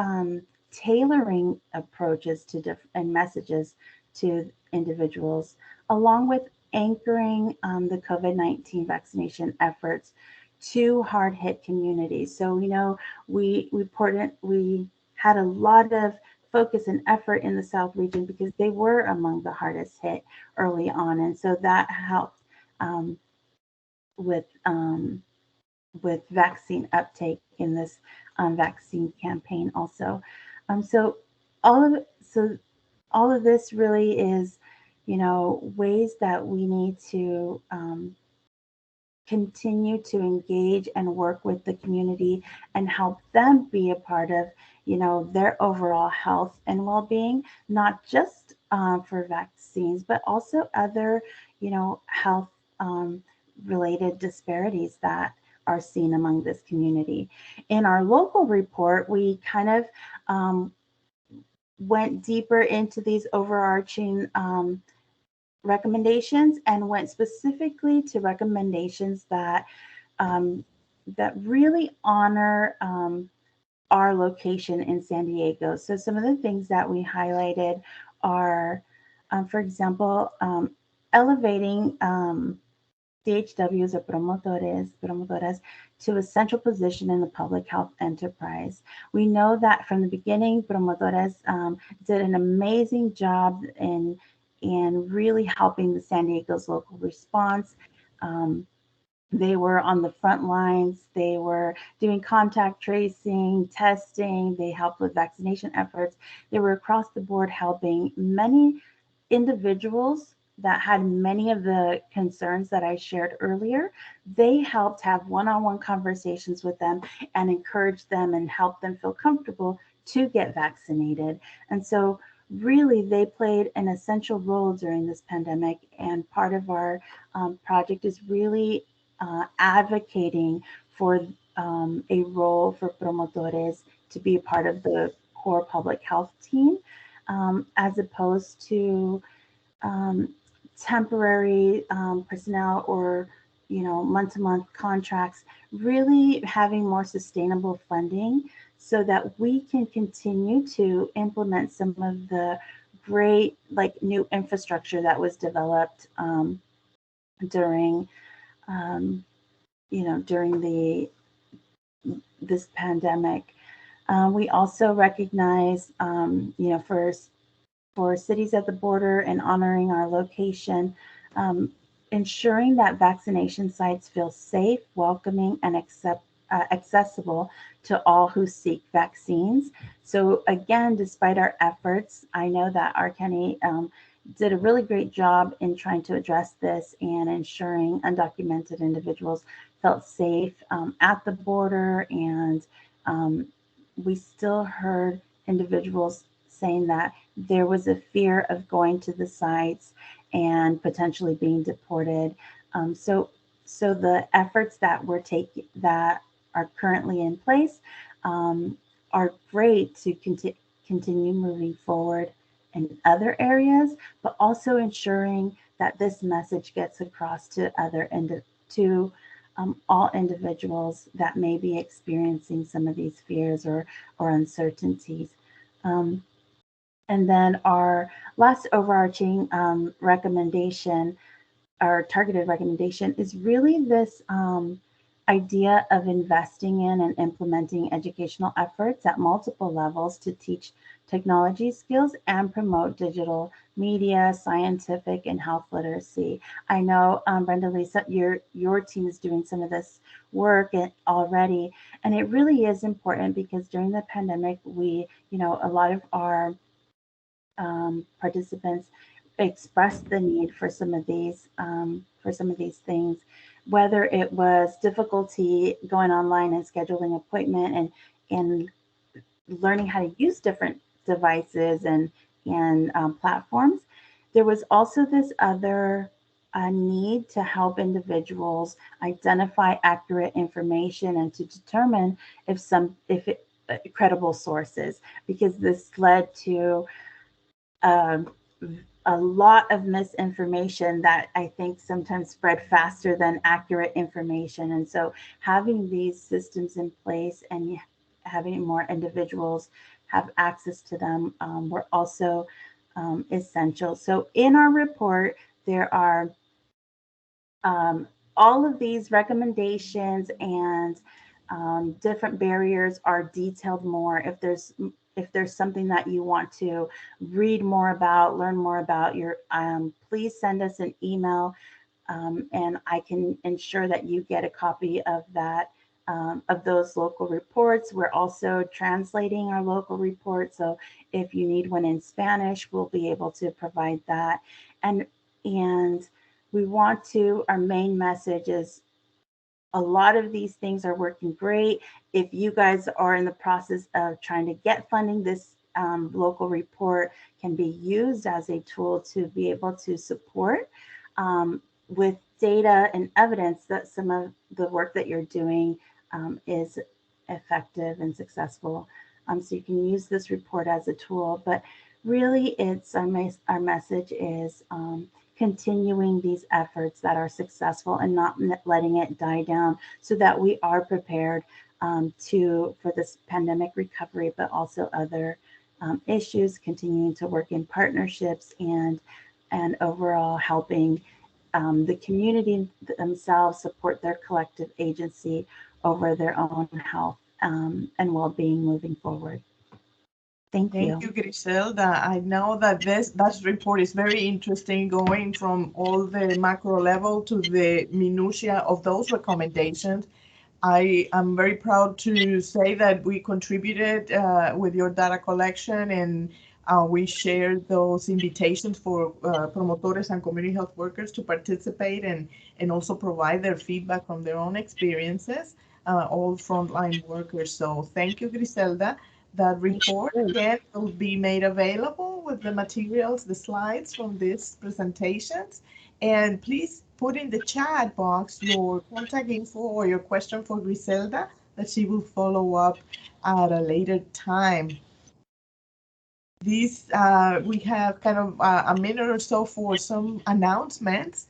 tailoring approaches to and messages to individuals, along with anchoring the COVID-19 vaccination efforts to hard-hit communities. So we had a lot of focus and effort in the South region because they were among the hardest hit early on, and so that helped with vaccine uptake in this vaccine campaign also. So all of this really is, ways that we need to continue to engage and work with the community and help them be a part of, their overall health and well-being, not just for vaccines, but also other, health related disparities that are seen among this community. In our local report, we kind of went deeper into these overarching recommendations and went specifically to recommendations that that really honor our location in San Diego. So some of the things that we highlighted are, for example, elevating DHWs or promotoras to a central position in the public health enterprise. We know that from the beginning, promotoras did an amazing job in really helping the San Diego's local response. They were on the front lines. They were doing contact tracing, testing. They helped with vaccination efforts. They were across the board helping many individuals that had many of the concerns that I shared earlier. They helped have one-on-one conversations with them and encourage them and help them feel comfortable to get vaccinated. And so really they played an essential role during this pandemic. And part of our project is really advocating for a role for promotores to be a part of the core public health team, as opposed to temporary personnel or month-to-month contracts. Really having more sustainable funding so that we can continue to implement some of the great new infrastructure that was developed during during this pandemic. We also recognize, for cities at the border and honoring our location, ensuring that vaccination sites feel safe, welcoming, and accessible to all who seek vaccines. So again, despite our efforts, I know that our county did a really great job in trying to address this and ensuring undocumented individuals felt safe at the border. And we still heard individuals saying that there was a fear of going to the sites and potentially being deported. So the efforts that we're taking that are currently in place are great to continue moving forward in other areas, but also ensuring that this message gets across to all individuals that may be experiencing some of these fears or uncertainties. And then our last overarching recommendation, our targeted recommendation, is really this idea of investing in and implementing educational efforts at multiple levels to teach technology skills and promote digital media, scientific, and health literacy. I know, Brenda Lisa, your team is doing some of this work already, and it really is important because during the pandemic, a lot of our participants expressed the need for some of these things, whether it was difficulty going online and scheduling appointment and learning how to use different devices and platforms. There was also this other need to help individuals identify accurate information and to determine if credible sources, because this led to a lot of misinformation that I think sometimes spread faster than accurate information. And so having these systems in place and having more individuals have access to them were also essential. So in our report, there are all of these recommendations and different barriers are detailed more. If there's something that you want to read more about, learn more about, please send us an email, and I can ensure that you get a copy of that, of those local reports. We're also translating our local reports, so if you need one in Spanish, we'll be able to provide that. And we want to, our main message is a lot of these things are working great. If you guys are in the process of trying to get funding, this local report can be used as a tool to be able to support with data and evidence that some of the work that you're doing is effective and successful. So you can use this report as a tool, but really it's our message is continuing these efforts that are successful and not letting it die down, so that we are prepared for this pandemic recovery, but also other issues, continuing to work in partnerships and overall helping the community themselves support their collective agency over their own health and well-being moving forward. Thank you. Thank you, Griselda. I know that that report is very interesting, going from all the macro level to the minutia of those recommendations. I am very proud to say that we contributed with your data collection, and we shared those invitations for promotores and community health workers to participate and also provide their feedback from their own experiences, all frontline workers. So thank you, Griselda. That report again will be made available with the materials, the slides from these presentations. And please put in the chat box your contact info or your question for Griselda, that she will follow up at a later time. We have kind of a minute or so for some announcements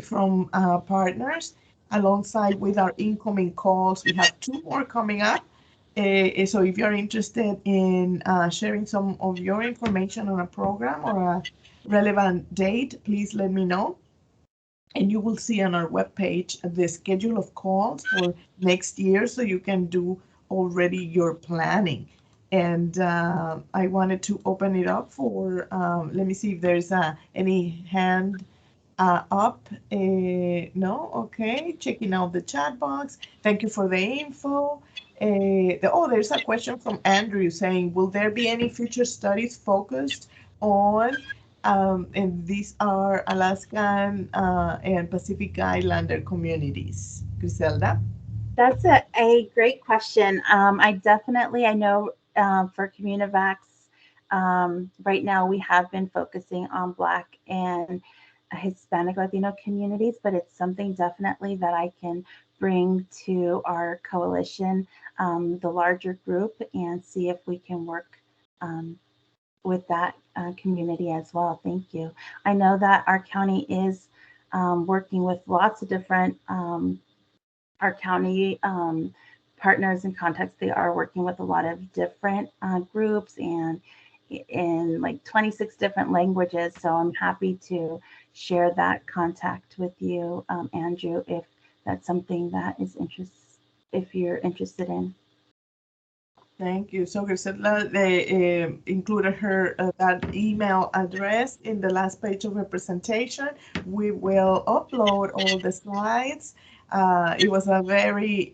from partners alongside with our incoming calls. We have 2 more coming up. So if you're interested in sharing some of your information on a program or a relevant date, please let me know. And you will see on our webpage the schedule of calls for next year, so you can do already your planning. And I wanted to open it up for, let me see if there's any hand up. No, okay, checking out the chat box. Thank you for the info. There's a question from Andrew saying, will there be any future studies focused on, and these are Alaskan and Pacific Islander communities? Griselda? That's a great question. I know for Communivax, right now we have been focusing on Black and Hispanic Latino communities, but it's something definitely that I can bring to our coalition, the larger group, and see if we can work with that community as well. Thank you. I know that our county is working with lots of different our county partners and contacts. They are working with a lot of different groups and in like 26 different languages. So I'm happy to share that contact with you, Andrew, if that's something that is if you're interested in. Thank you. So Griselda, they included her that email address in the last page of her presentation. We will upload all the slides. It was a very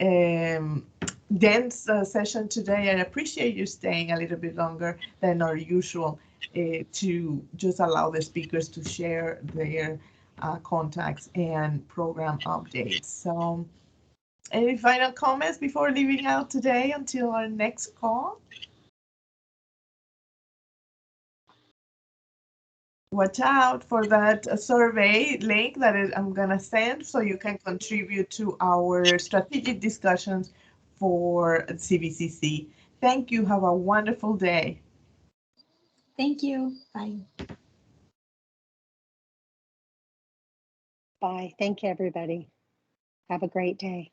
dense session today. I appreciate you staying a little bit longer than our usual to just allow the speakers to share their contacts and program updates. So any final comments before leaving out today until our next call? Watch out for that survey link that I'm going to send, so you can contribute to our strategic discussions for CVCC. Thank you. Have a wonderful day. Thank you. Bye. Bye. Thank you, everybody. Have a great day.